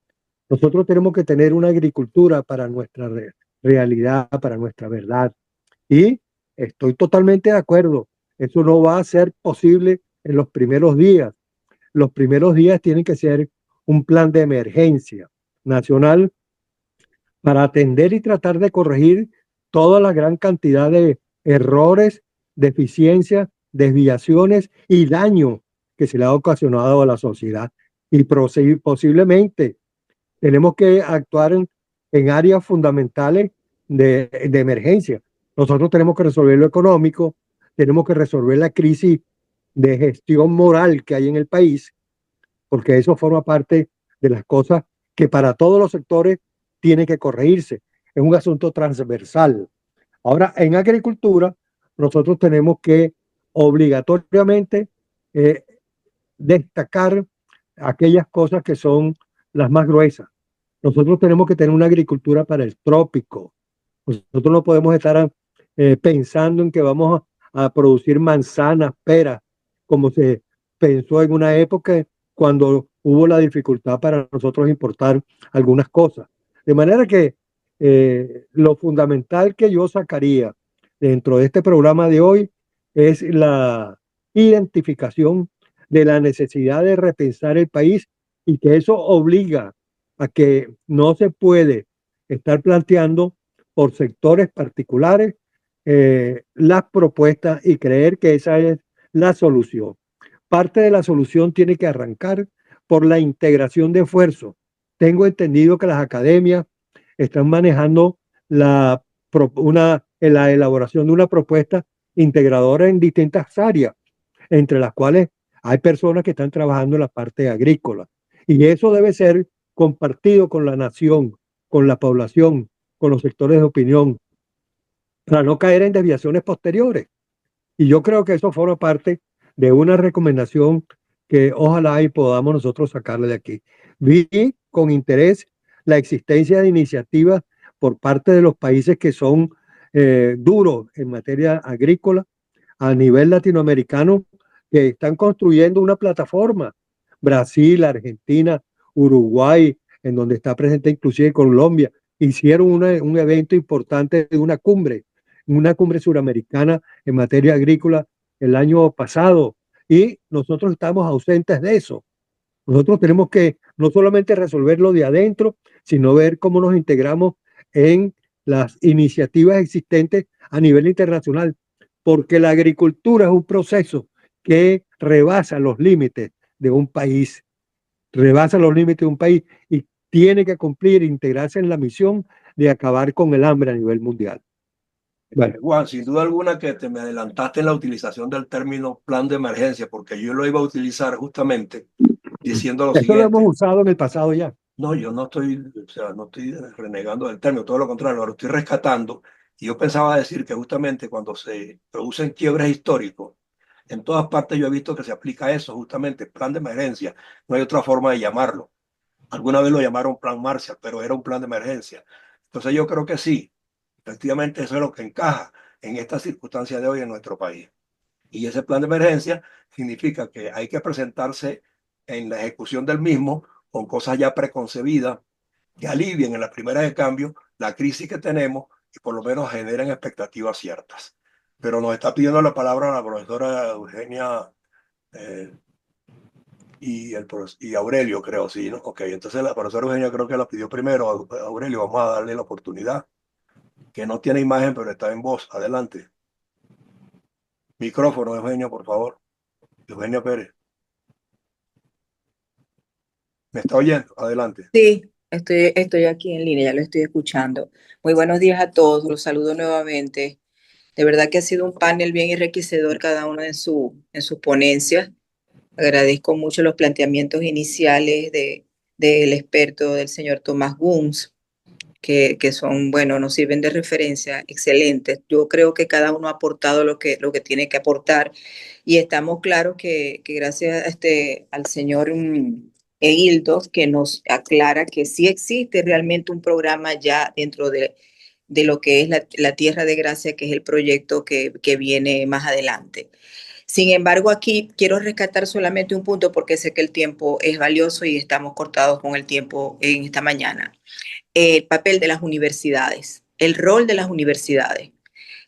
Nosotros tenemos que tener una agricultura para nuestra realidad, para nuestra verdad. Y estoy totalmente de acuerdo. Eso no va a ser posible en los primeros días. Los primeros días tienen que ser un plan de emergencia nacional para atender y tratar de corregir toda la gran cantidad de errores, deficiencias, desviaciones y daño que se le ha ocasionado a la sociedad. Y posiblemente tenemos que actuar en áreas fundamentales de emergencia. Nosotros tenemos que resolver lo económico, tenemos que resolver la crisis de gestión moral que hay en el país, porque eso forma parte de las cosas que para todos los sectores tiene que corregirse. Es un asunto transversal. Ahora, en agricultura, nosotros tenemos que obligatoriamente destacar aquellas cosas que son las más gruesas. Nosotros tenemos que tener una agricultura para el trópico. Nosotros no podemos estar pensando en que vamos a producir manzanas, peras, como se pensó en una época cuando hubo la dificultad para nosotros importar algunas cosas. De manera que lo fundamental que yo sacaría dentro de este programa de hoy es la identificación de la necesidad de repensar el país y que eso obliga a que no se puede estar planteando por sectores particulares las propuestas y creer que esa es la solución. Parte de la solución tiene que arrancar por la integración de esfuerzos. Tengo entendido que las academias están manejando la elaboración de una propuesta integradora en distintas áreas, entre las cuales hay personas que están trabajando en la parte agrícola. Y eso debe ser compartido con la nación, con la población, con los sectores de opinión, para no caer en desviaciones posteriores. Y yo creo que eso forma parte de una recomendación que ojalá y podamos nosotros sacarle de aquí. Vi con interés la existencia de iniciativas por parte de los países que son duros en materia agrícola a nivel latinoamericano, que están construyendo una plataforma. Brasil, Argentina, Uruguay, en donde está presente inclusive Colombia, hicieron un evento importante de una cumbre suramericana en materia agrícola el año pasado, y nosotros estamos ausentes de eso. Nosotros tenemos que no solamente resolverlo de adentro, sino ver cómo nos integramos en las iniciativas existentes a nivel internacional, porque la agricultura es un proceso que rebasa los límites de un país, y tiene que cumplir, integrarse en la misión de acabar con el hambre a nivel mundial. Bueno, Juan, sin duda alguna que te me adelantaste en la utilización del término plan de emergencia, porque yo lo iba a utilizar justamente diciendo lo eso lo hemos siguiente. usado en el pasado ya. No, yo no estoy, o sea, no estoy renegando del término, todo lo contrario, lo estoy rescatando. Y yo pensaba decir que justamente cuando se producen quiebres históricos, en todas partes yo he visto que se aplica eso, justamente, plan de emergencia. No hay otra forma de llamarlo. Alguna vez lo llamaron plan Marshall, pero era un plan de emergencia. Entonces yo creo que sí, efectivamente eso es lo que encaja en esta circunstancia de hoy en nuestro país. Y ese plan de emergencia significa que hay que presentarse en la ejecución del mismo con cosas ya preconcebidas que alivien en la primera de cambio la crisis que tenemos y por lo menos generen expectativas ciertas. Pero nos está pidiendo la palabra la profesora Eugenia eh, y Aurelio, creo, sí, ¿no? Ok, entonces la profesora Eugenia creo que la pidió primero. Aurelio, vamos a darle la oportunidad, que no tiene imagen, pero está en voz. Adelante. Micrófono, Eugenia, por favor. Eugenia Pérez. ¿Me está oyendo? Adelante. Sí, estoy aquí en línea, ya lo estoy escuchando. Muy buenos días a todos, los saludo nuevamente. De verdad que ha sido un panel bien enriquecedor cada uno en sus ponencias. Agradezco mucho los planteamientos iniciales del experto, del señor Tomás Guns, que son, bueno, nos sirven de referencia, excelentes. Yo creo que cada uno ha aportado lo que tiene que aportar y estamos claros que gracias al señor Egildo, que nos aclara que sí existe realmente un programa ya dentro de lo que es la Tierra de Gracia, que es el proyecto que viene más adelante. Sin embargo, aquí quiero rescatar solamente un punto porque sé que el tiempo es valioso y estamos cortados con el tiempo en esta mañana. El papel de las universidades, el rol de las universidades.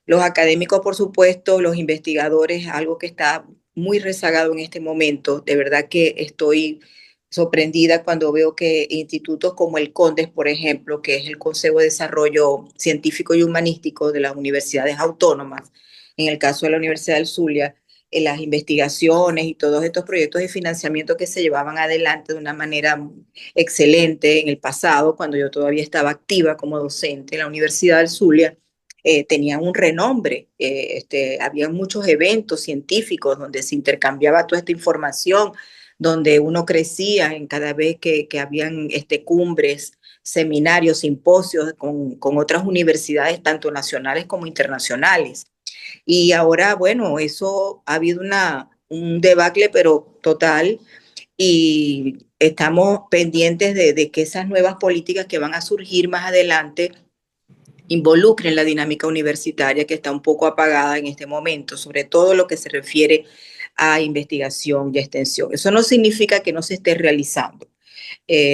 Los académicos, por supuesto, los investigadores, algo que está muy rezagado en este momento. De verdad que estoy sorprendida cuando veo que institutos como el CONDES, por ejemplo, que es el Consejo de Desarrollo Científico y Humanístico de las universidades autónomas, en el caso de la Universidad del Zulia, en las investigaciones y todos estos proyectos de financiamiento que se llevaban adelante de una manera excelente en el pasado, cuando yo todavía estaba activa como docente en la Universidad del Zulia, tenían un renombre. Había muchos eventos científicos donde se intercambiaba toda esta información, donde uno crecía en cada vez que habían cumbres, seminarios, simposios con otras universidades, tanto nacionales como internacionales. Y ahora, bueno, eso ha habido un debacle, pero total, y estamos pendientes de que esas nuevas políticas que van a surgir más adelante involucren la dinámica universitaria que está un poco apagada en este momento, sobre todo lo que se refiere a investigación y extensión. Eso no significa que no se esté realizando.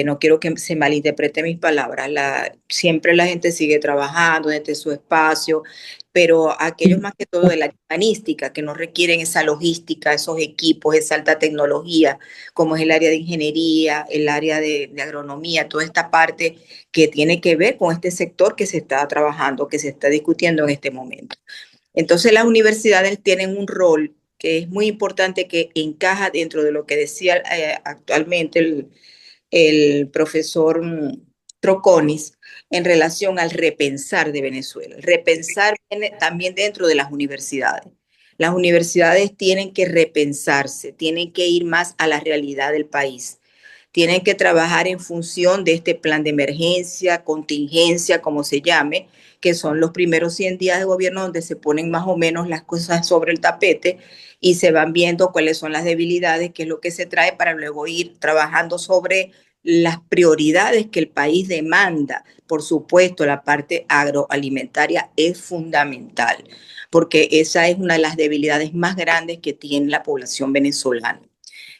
No quiero que se malinterprete mis palabras. Siempre la gente sigue trabajando desde su espacio, pero aquellos más que todo de la humanística, que no requieren esa logística, esos equipos, esa alta tecnología, como es el área de ingeniería, el área de agronomía, toda esta parte que tiene que ver con este sector que se está trabajando, que se está discutiendo en este momento. Entonces las universidades tienen un rol que es muy importante, que encaja dentro de lo que decía actualmente el profesor Troconis en relación al repensar de Venezuela. El repensar viene también dentro de las universidades. Las universidades tienen que repensarse, tienen que ir más a la realidad del país. Tienen que trabajar en función de este plan de emergencia, contingencia, como se llame, que son los primeros 100 días de gobierno donde se ponen más o menos las cosas sobre el tapete y se van viendo cuáles son las debilidades, qué es lo que se trae para luego ir trabajando sobre las prioridades que el país demanda. Por supuesto, la parte agroalimentaria es fundamental, porque esa es una de las debilidades más grandes que tiene la población venezolana.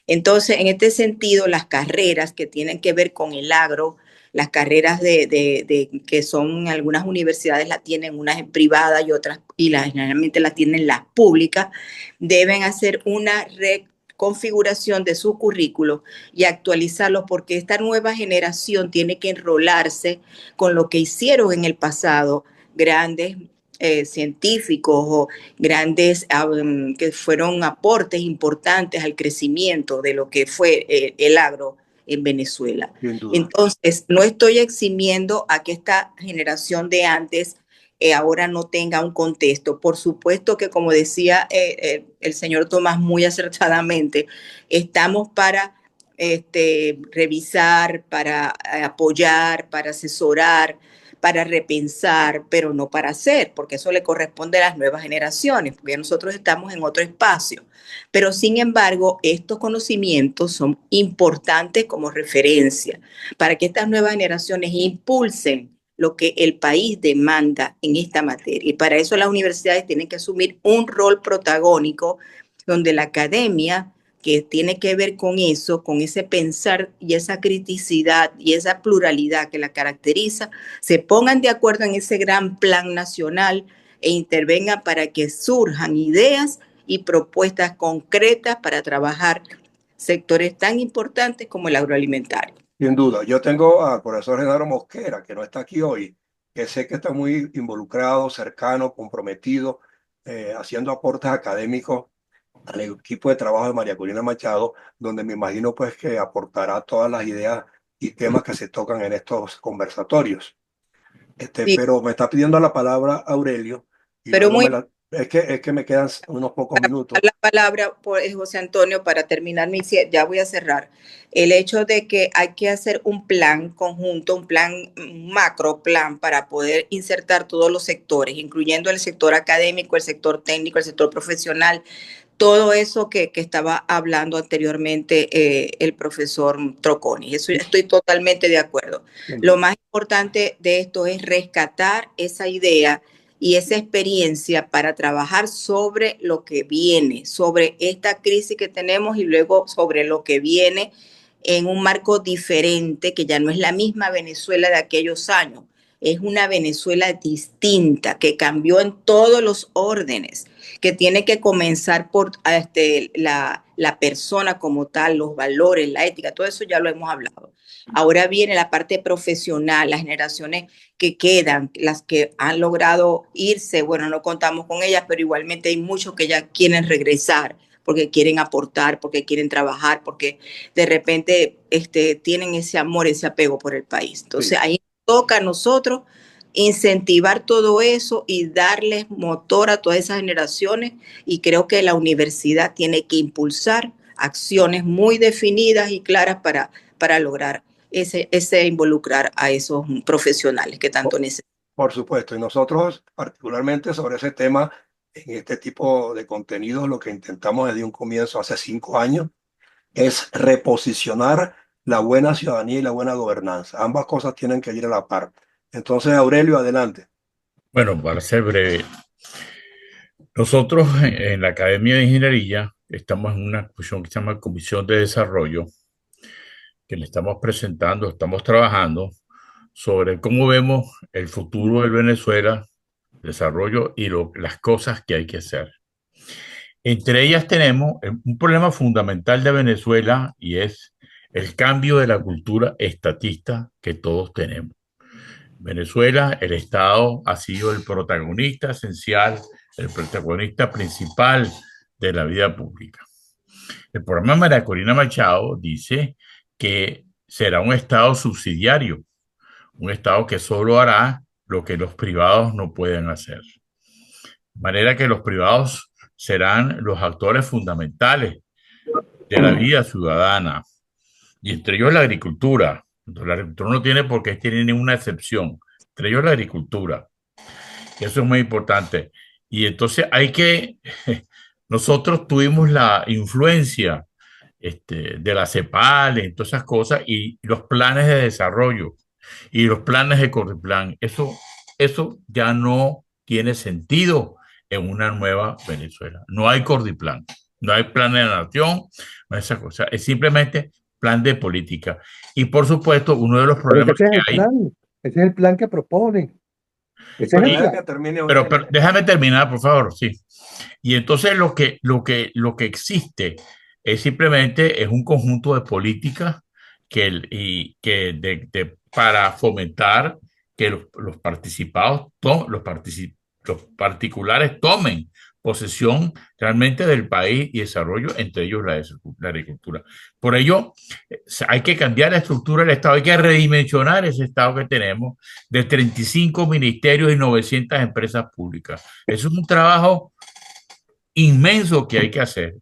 Entonces, en este sentido, las carreras que tienen que ver con el agro, las carreras que son algunas universidades las tienen, unas privadas y otras, generalmente las tienen las públicas, deben hacer una reconfiguración de su currículo y actualizarlo, porque esta nueva generación tiene que enrolarse con lo que hicieron en el pasado grandes científicos o grandes que fueron aportes importantes al crecimiento de lo que fue el agro en Venezuela. Sin duda. Entonces, no estoy eximiendo a que esta generación de antes ahora no tenga un contexto. Por supuesto que, como decía el señor Tomás muy acertadamente, estamos para revisar, para apoyar, para asesorar, para repensar, pero no para hacer, porque eso le corresponde a las nuevas generaciones, porque nosotros estamos en otro espacio. Pero sin embargo, estos conocimientos son importantes como referencia para que estas nuevas generaciones impulsen lo que el país demanda en esta materia. Y para eso las universidades tienen que asumir un rol protagónico donde la academia, que tiene que ver con eso, con ese pensar y esa criticidad y esa pluralidad que la caracteriza, se pongan de acuerdo en ese gran plan nacional e intervengan para que surjan ideas y propuestas concretas para trabajar sectores tan importantes como el agroalimentario. Sin duda. Yo tengo al profesor Genaro Mosquera, que no está aquí hoy, que sé que está muy involucrado, cercano, comprometido, haciendo aportes académicos al equipo de trabajo de María Corina Machado, donde me imagino pues que aportará todas las ideas y temas que se tocan en estos conversatorios. Sí, Pero me está pidiendo la palabra Aurelio y pero luego muy es que me quedan unos pocos minutos. la palabra por José Antonio para terminar ya voy a cerrar. El hecho de que hay que hacer un plan conjunto, un macro plan para poder insertar todos los sectores, incluyendo el sector académico, el sector técnico, el sector profesional, todo eso que estaba hablando anteriormente el profesor Troconi. Eso estoy totalmente de acuerdo. Lo más importante de esto es rescatar esa idea y esa experiencia para trabajar sobre lo que viene, sobre esta crisis que tenemos y luego sobre lo que viene en un marco diferente, que ya no es la misma Venezuela de aquellos años. Es una Venezuela distinta, que cambió en todos los órdenes, que tiene que comenzar por la persona como tal, los valores, la ética, todo eso ya lo hemos hablado. Ahora viene la parte profesional, las generaciones que quedan, las que han logrado irse, bueno, no contamos con ellas, pero igualmente hay muchos que ya quieren regresar porque quieren aportar, porque quieren trabajar, porque de repente tienen ese amor, ese apego por el país. Entonces, ahí toca a nosotros incentivar todo eso y darles motor a todas esas generaciones, y creo que la universidad tiene que impulsar acciones muy definidas y claras para lograr ese involucrar a esos profesionales que tanto necesitan. Por supuesto, y nosotros particularmente sobre ese tema, en este tipo de contenidos, lo que intentamos desde un comienzo hace 5 años es reposicionar la buena ciudadanía y la buena gobernanza. Ambas cosas tienen que ir a la par. Entonces, Aurelio, adelante. Bueno, para ser breve, nosotros en la Academia de Ingeniería estamos en una comisión que se llama Comisión de Desarrollo, que le estamos presentando, estamos trabajando sobre cómo vemos el futuro de Venezuela, desarrollo y las cosas que hay que hacer. Entre ellas tenemos un problema fundamental de Venezuela y es el cambio de la cultura estatista que todos tenemos. Venezuela, el Estado ha sido el protagonista esencial, el protagonista principal de la vida pública. El programa María Corina Machado dice que será un Estado subsidiario, un Estado que solo hará lo que los privados no pueden hacer. De manera que los privados serán los actores fundamentales de la vida ciudadana, y entre ellos la agricultura. La agricultura no tiene por qué tener ninguna excepción, entre ellos la agricultura. Eso es muy importante. Y entonces nosotros tuvimos la influencia de la CEPAL, en todas esas cosas, y los planes de desarrollo y los planes de Corriplan. Eso ya no tiene sentido en una nueva Venezuela. No hay Cordiplan, no hay plan de la nación, no hay esa cosa. Es simplemente plan de política. Y por supuesto, uno de los problemas que hay... Ese es el plan que proponen. Ese es el plan. Pero déjame terminar, por favor, sí. Y entonces lo que existe es simplemente un conjunto de políticas para fomentar que los particulares tomen posesión realmente del país y desarrollo, entre ellos la agricultura. Por ello, hay que cambiar la estructura del Estado, hay que redimensionar ese Estado que tenemos de 35 ministerios y 900 empresas públicas. Eso es un trabajo inmenso que hay que hacer.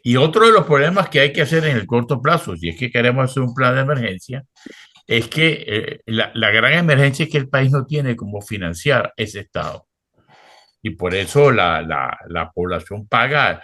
Y otro de los problemas que hay que hacer en el corto plazo, si es que queremos hacer un plan de emergencia, es que la gran emergencia es que el país no tiene cómo financiar ese Estado. Y por eso la población paga,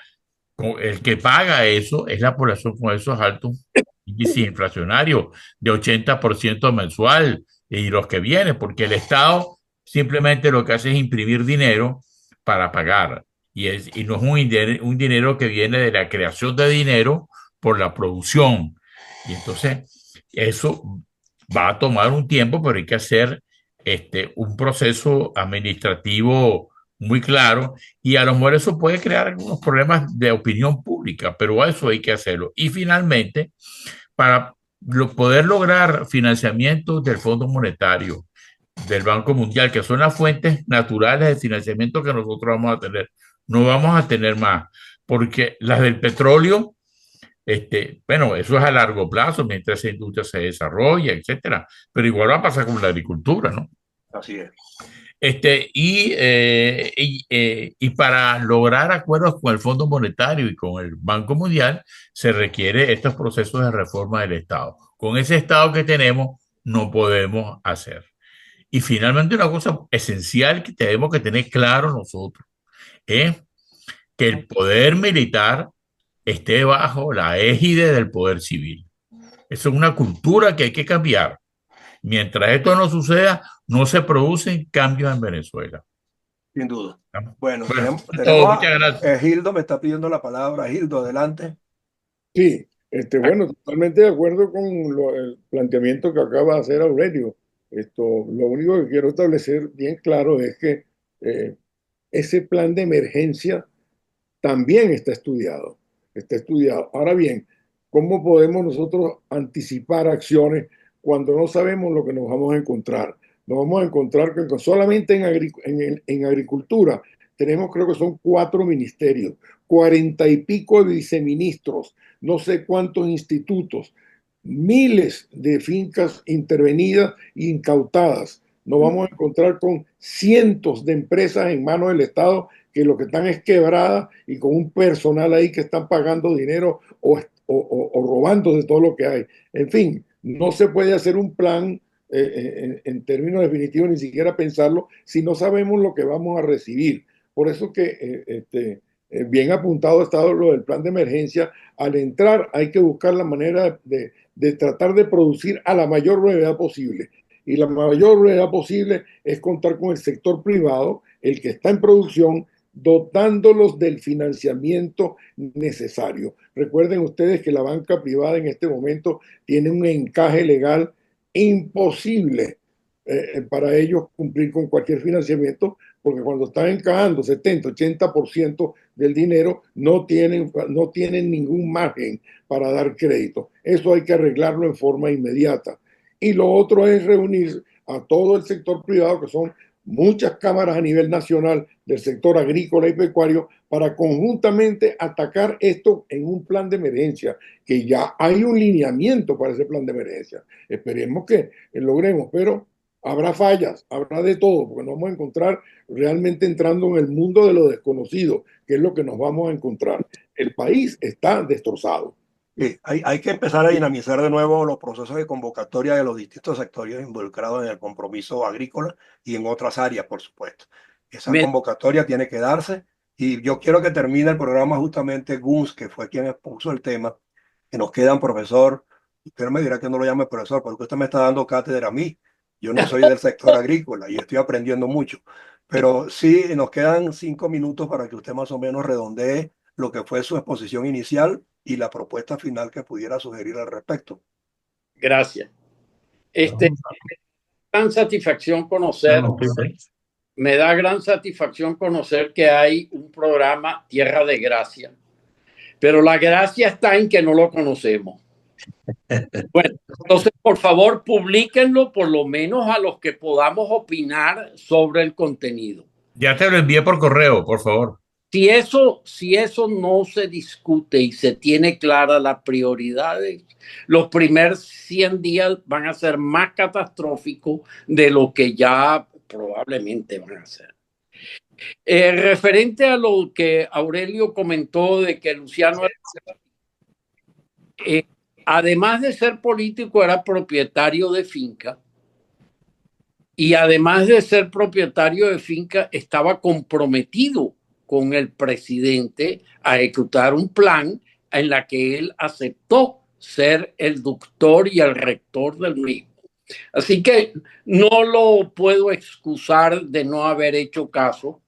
el que paga eso es la población con esos altos índices inflacionarios de 80% mensual y los que vienen, porque el Estado simplemente lo que hace es imprimir dinero para pagar. Y no es un dinero que viene de la creación de dinero por la producción. Y entonces eso va a tomar un tiempo, pero hay que hacer un proceso administrativo muy claro y a lo mejor eso puede crear algunos problemas de opinión pública, pero a eso hay que hacerlo. Y finalmente, para poder lograr financiamiento del Fondo Monetario, del Banco Mundial, que son las fuentes naturales de financiamiento que nosotros vamos a tener, no vamos a tener más, porque las del petróleo, bueno, eso es a largo plazo, mientras esa industria se desarrolla, etcétera, pero igual va a pasar con la agricultura, ¿no? Así es. Y para lograr acuerdos con el Fondo Monetario y con el Banco Mundial, se requiere estos procesos de reforma del Estado. Con ese Estado que tenemos, no podemos hacer. Y finalmente, una cosa esencial que tenemos que tener claro nosotros es que el poder militar esté bajo la égide del poder civil. Eso es una cultura que hay que cambiar. Mientras esto no suceda, no se producen cambios en Venezuela. Sin duda. Bueno, tenemos muchas gracias. Gildo me está pidiendo la palabra. Gildo, adelante. Sí, bueno, totalmente de acuerdo con el planteamiento que acaba de hacer Aurelio. Lo único que quiero establecer bien claro es que ese plan de emergencia también está estudiado. Está estudiado. Ahora bien, ¿cómo podemos nosotros anticipar acciones cuando no sabemos lo que nos vamos a encontrar? Nos vamos a encontrar que solamente en agricultura tenemos, creo que son 4 ministerios, 40 y pico de viceministros, no sé cuántos institutos, miles de fincas intervenidas e incautadas. Nos vamos a encontrar con cientos de empresas en manos del Estado que lo que están es quebradas y con un personal ahí que están pagando dinero o robando de todo lo que hay. En fin, no se puede hacer un plan en términos definitivos, ni siquiera pensarlo, si no sabemos lo que vamos a recibir. Por eso que bien apuntado ha estado lo del plan de emergencia. Al entrar hay que buscar la manera de tratar de producir a la mayor brevedad posible. Y la mayor brevedad posible es contar con el sector privado, el que está en producción, dotándolos del financiamiento necesario. Recuerden ustedes que la banca privada en este momento tiene un encaje legal imposible para ellos cumplir con cualquier financiamiento, porque cuando están encajando 70, 80% del dinero, no tienen ningún margen para dar crédito. Eso hay que arreglarlo en forma inmediata. Y lo otro es reunir a todo el sector privado, que son muchas cámaras a nivel nacional del sector agrícola y pecuario, para conjuntamente atacar esto en un plan de emergencia, que ya hay un lineamiento para ese plan de emergencia. Esperemos que logremos, pero habrá fallas, habrá de todo, porque nos vamos a encontrar realmente entrando en el mundo de lo desconocido, que es lo que nos vamos a encontrar. El país está destrozado. Sí, hay que empezar a dinamizar de nuevo los procesos de convocatoria de los distintos sectores involucrados en el compromiso agrícola y en otras áreas, por supuesto. Esa convocatoria tiene que darse y yo quiero que termine el programa justamente Guns, que fue quien expuso el tema, que nos quedan, profesor. Usted me dirá que no lo llame profesor, porque usted me está dando cátedra a mí. Yo no soy del sector agrícola y estoy aprendiendo mucho, pero sí nos quedan 5 minutos para que usted más o menos redondee lo que fue su exposición inicial y la propuesta final que pudiera sugerir al respecto. Gracias. Gran satisfacción conocer, me da gran satisfacción conocer que hay un programa Tierra de Gracia, pero la gracia está en que no lo conocemos. Bueno, entonces por favor publíquenlo por lo menos a los que podamos opinar sobre el contenido. Ya te lo envié por correo, por favor. Si eso no se discute y se tiene claras las prioridades, los primeros 100 días van a ser más catastróficos de lo que ya probablemente van a ser. Referente a lo que Aurelio comentó de que Luciano, además de ser político, era propietario de finca. Y además de ser propietario de finca, estaba comprometido con el presidente a ejecutar un plan en la que él aceptó ser el doctor y el rector del mismo. Así que no lo puedo excusar de no haber hecho caso.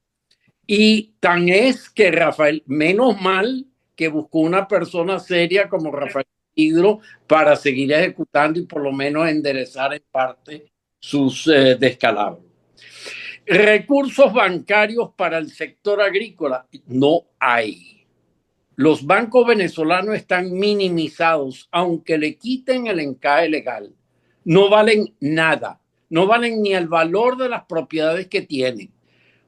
Y tan es que Rafael, menos mal que buscó una persona seria como Rafael Hidro para seguir ejecutando y por lo menos enderezar en parte sus descalabros. Recursos bancarios para el sector agrícola no hay. Los bancos venezolanos están minimizados, aunque le quiten el encaje legal. No valen nada, no valen ni el valor de las propiedades que tienen.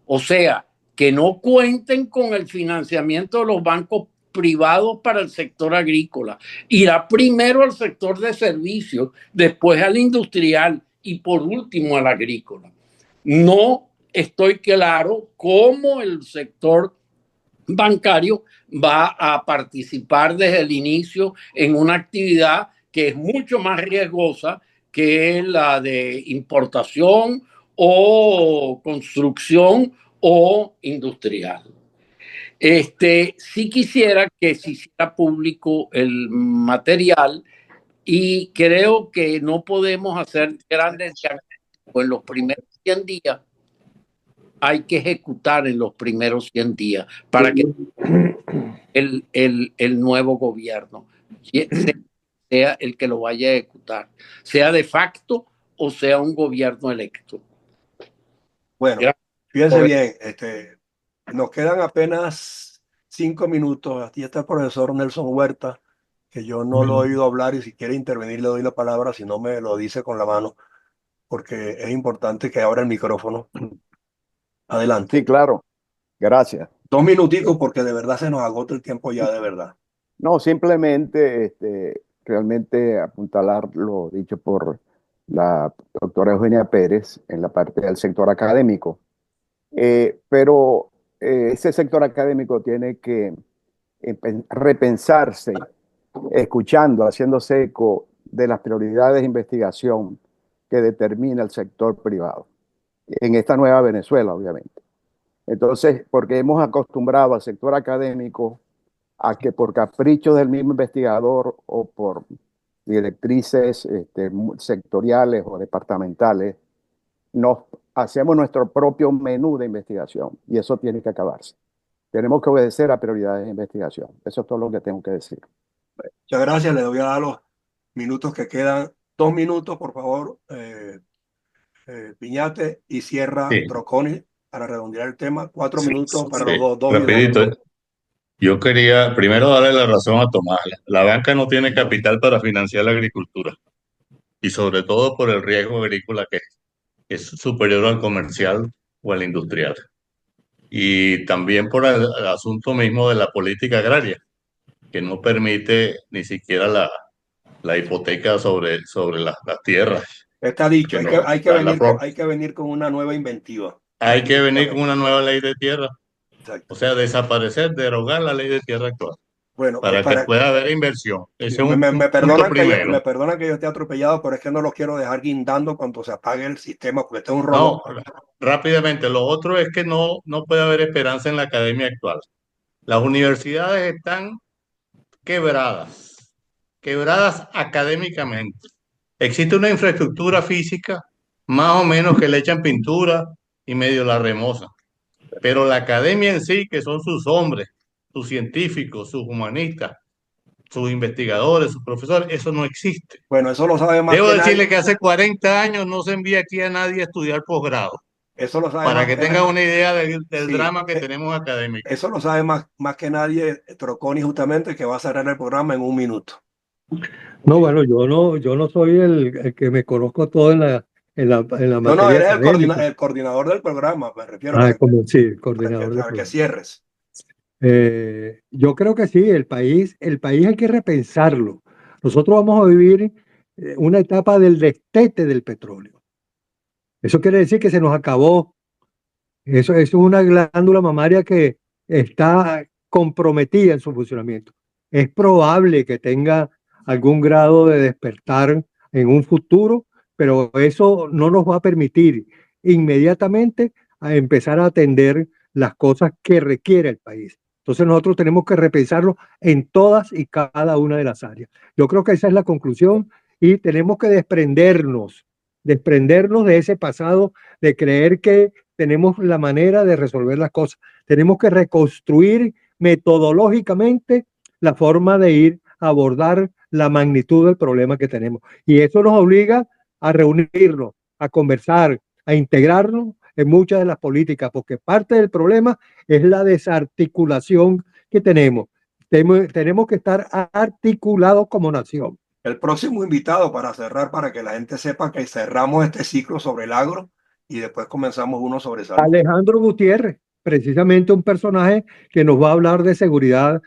O sea, que no cuenten con el financiamiento de los bancos privados para el sector agrícola. Irá primero al sector de servicios, después al industrial y por último al agrícola. No estoy claro cómo el sector bancario va a participar desde el inicio en una actividad que es mucho más riesgosa que la de importación o construcción o industrial. Sí quisiera que se hiciera público el material y creo que no podemos hacer grandes diagnósticos en los primeros 100 días. Hay que ejecutar en los primeros 100 días para que el nuevo gobierno sea el que lo vaya a ejecutar, sea de facto o sea un gobierno electo. Bueno, fíjense bien, nos quedan apenas 5 minutos. Aquí está el profesor Nelson Huerta, que yo no lo he oído hablar y si quiere intervenir le doy la palabra, si no me lo dice con la mano, porque es importante que abra el micrófono. Adelante. Sí, claro. Gracias. 2 minuticos porque de verdad se nos agota el tiempo ya, de verdad. No, simplemente realmente apuntalar lo dicho por la doctora Eugenia Pérez en la parte del sector académico. Pero ese sector académico tiene que repensarse, escuchando, haciéndose eco de las prioridades de investigación que determina el sector privado en esta nueva Venezuela, obviamente. Entonces, porque hemos acostumbrado al sector académico a que por caprichos del mismo investigador o por directrices sectoriales o departamentales, nos hacemos nuestro propio menú de investigación y eso tiene que acabarse. Tenemos que obedecer a prioridades de investigación. Eso es todo lo que tengo que decir. Muchas gracias. Le voy a dar los minutos que quedan. 2 minutos, por favor, Piñate, y cierra Trocconi para redondear el tema. 4 minutos para los dos. Rapidito. Yo quería primero darle la razón a Tomás. La banca no tiene capital para financiar la agricultura y sobre todo por el riesgo agrícola que es superior al comercial o al industrial. Y también por el asunto mismo de la política agraria, que no permite ni siquiera la hipoteca sobre las tierras. Está dicho, hay que venir con una nueva inventiva. Hay que venir con una nueva ley de tierra. Exacto. O sea, desaparecer, derogar la ley de tierra actual. Bueno, para que pueda haber inversión. Ese me perdonan que yo esté atropellado, pero es que no los quiero dejar guindando cuando se apague el sistema, porque este es un rollo. No, rápidamente. Lo otro es que no puede haber esperanza en la academia actual. Las universidades están quebradas académicamente. Existe una infraestructura física, más o menos, que le echan pintura y medio la remozan. Pero la academia en sí, que son sus hombres, sus científicos, sus humanistas, sus investigadores, sus profesores, eso no existe. Bueno, eso lo sabe más. Debo decirle que hace 40 años no se envía aquí a nadie a estudiar posgrado. Eso lo sabe para que tengan una idea del drama que tenemos académico. Eso lo sabe más que nadie Trocconi, justamente, que va a cerrar el programa en 1 minuto. No, bueno, yo no soy el que me conozco todo en la materia. No, eres el coordinador del programa, me refiero. Sí, coordinador. Para que cierres. Yo creo que sí, el país hay que repensarlo. Nosotros vamos a vivir una etapa del destete del petróleo. Eso quiere decir que se nos acabó. Eso es una glándula mamaria que está comprometida en su funcionamiento. Es probable que tenga algún grado de despertar en un futuro, pero eso no nos va a permitir inmediatamente a empezar a atender las cosas que requiere el país. Entonces nosotros tenemos que repensarlo en todas y cada una de las áreas. Yo creo que esa es la conclusión y tenemos que desprendernos de ese pasado, de creer que tenemos la manera de resolver las cosas. Tenemos que reconstruir metodológicamente la forma de ir a abordar la magnitud del problema que tenemos. Y eso nos obliga a reunirnos, a conversar, a integrarnos en muchas de las políticas, porque parte del problema es la desarticulación que tenemos. Tenemos que estar articulados como nación. El próximo invitado para cerrar, para que la gente sepa que cerramos este ciclo sobre el agro y después comenzamos uno sobre salud. Alejandro Gutiérrez, precisamente un personaje que nos va a hablar de seguridad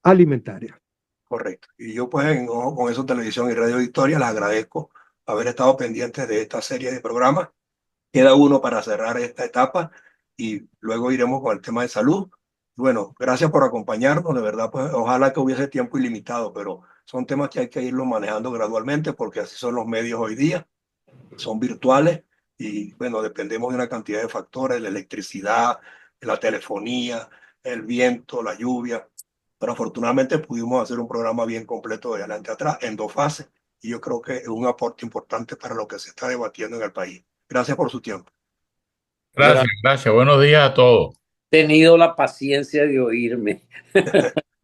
alimentaria. Correcto. Y yo pues con eso Televisión y Radio Victoria les agradezco haber estado pendientes de esta serie de programas. Queda uno para cerrar esta etapa y luego iremos con el tema de salud. Bueno, gracias por acompañarnos. De verdad, pues ojalá que hubiese tiempo ilimitado, pero son temas que hay que irlos manejando gradualmente porque así son los medios hoy día. Son virtuales y bueno, dependemos de una cantidad de factores, la electricidad, la telefonía, el viento, la lluvia. Pero afortunadamente pudimos hacer un programa bien completo de adelante a atrás en 2 fases y yo creo que es un aporte importante para lo que se está debatiendo en el país. Gracias por su tiempo. Gracias, gracias. Buenos días a todos. Tenido la paciencia de oírme.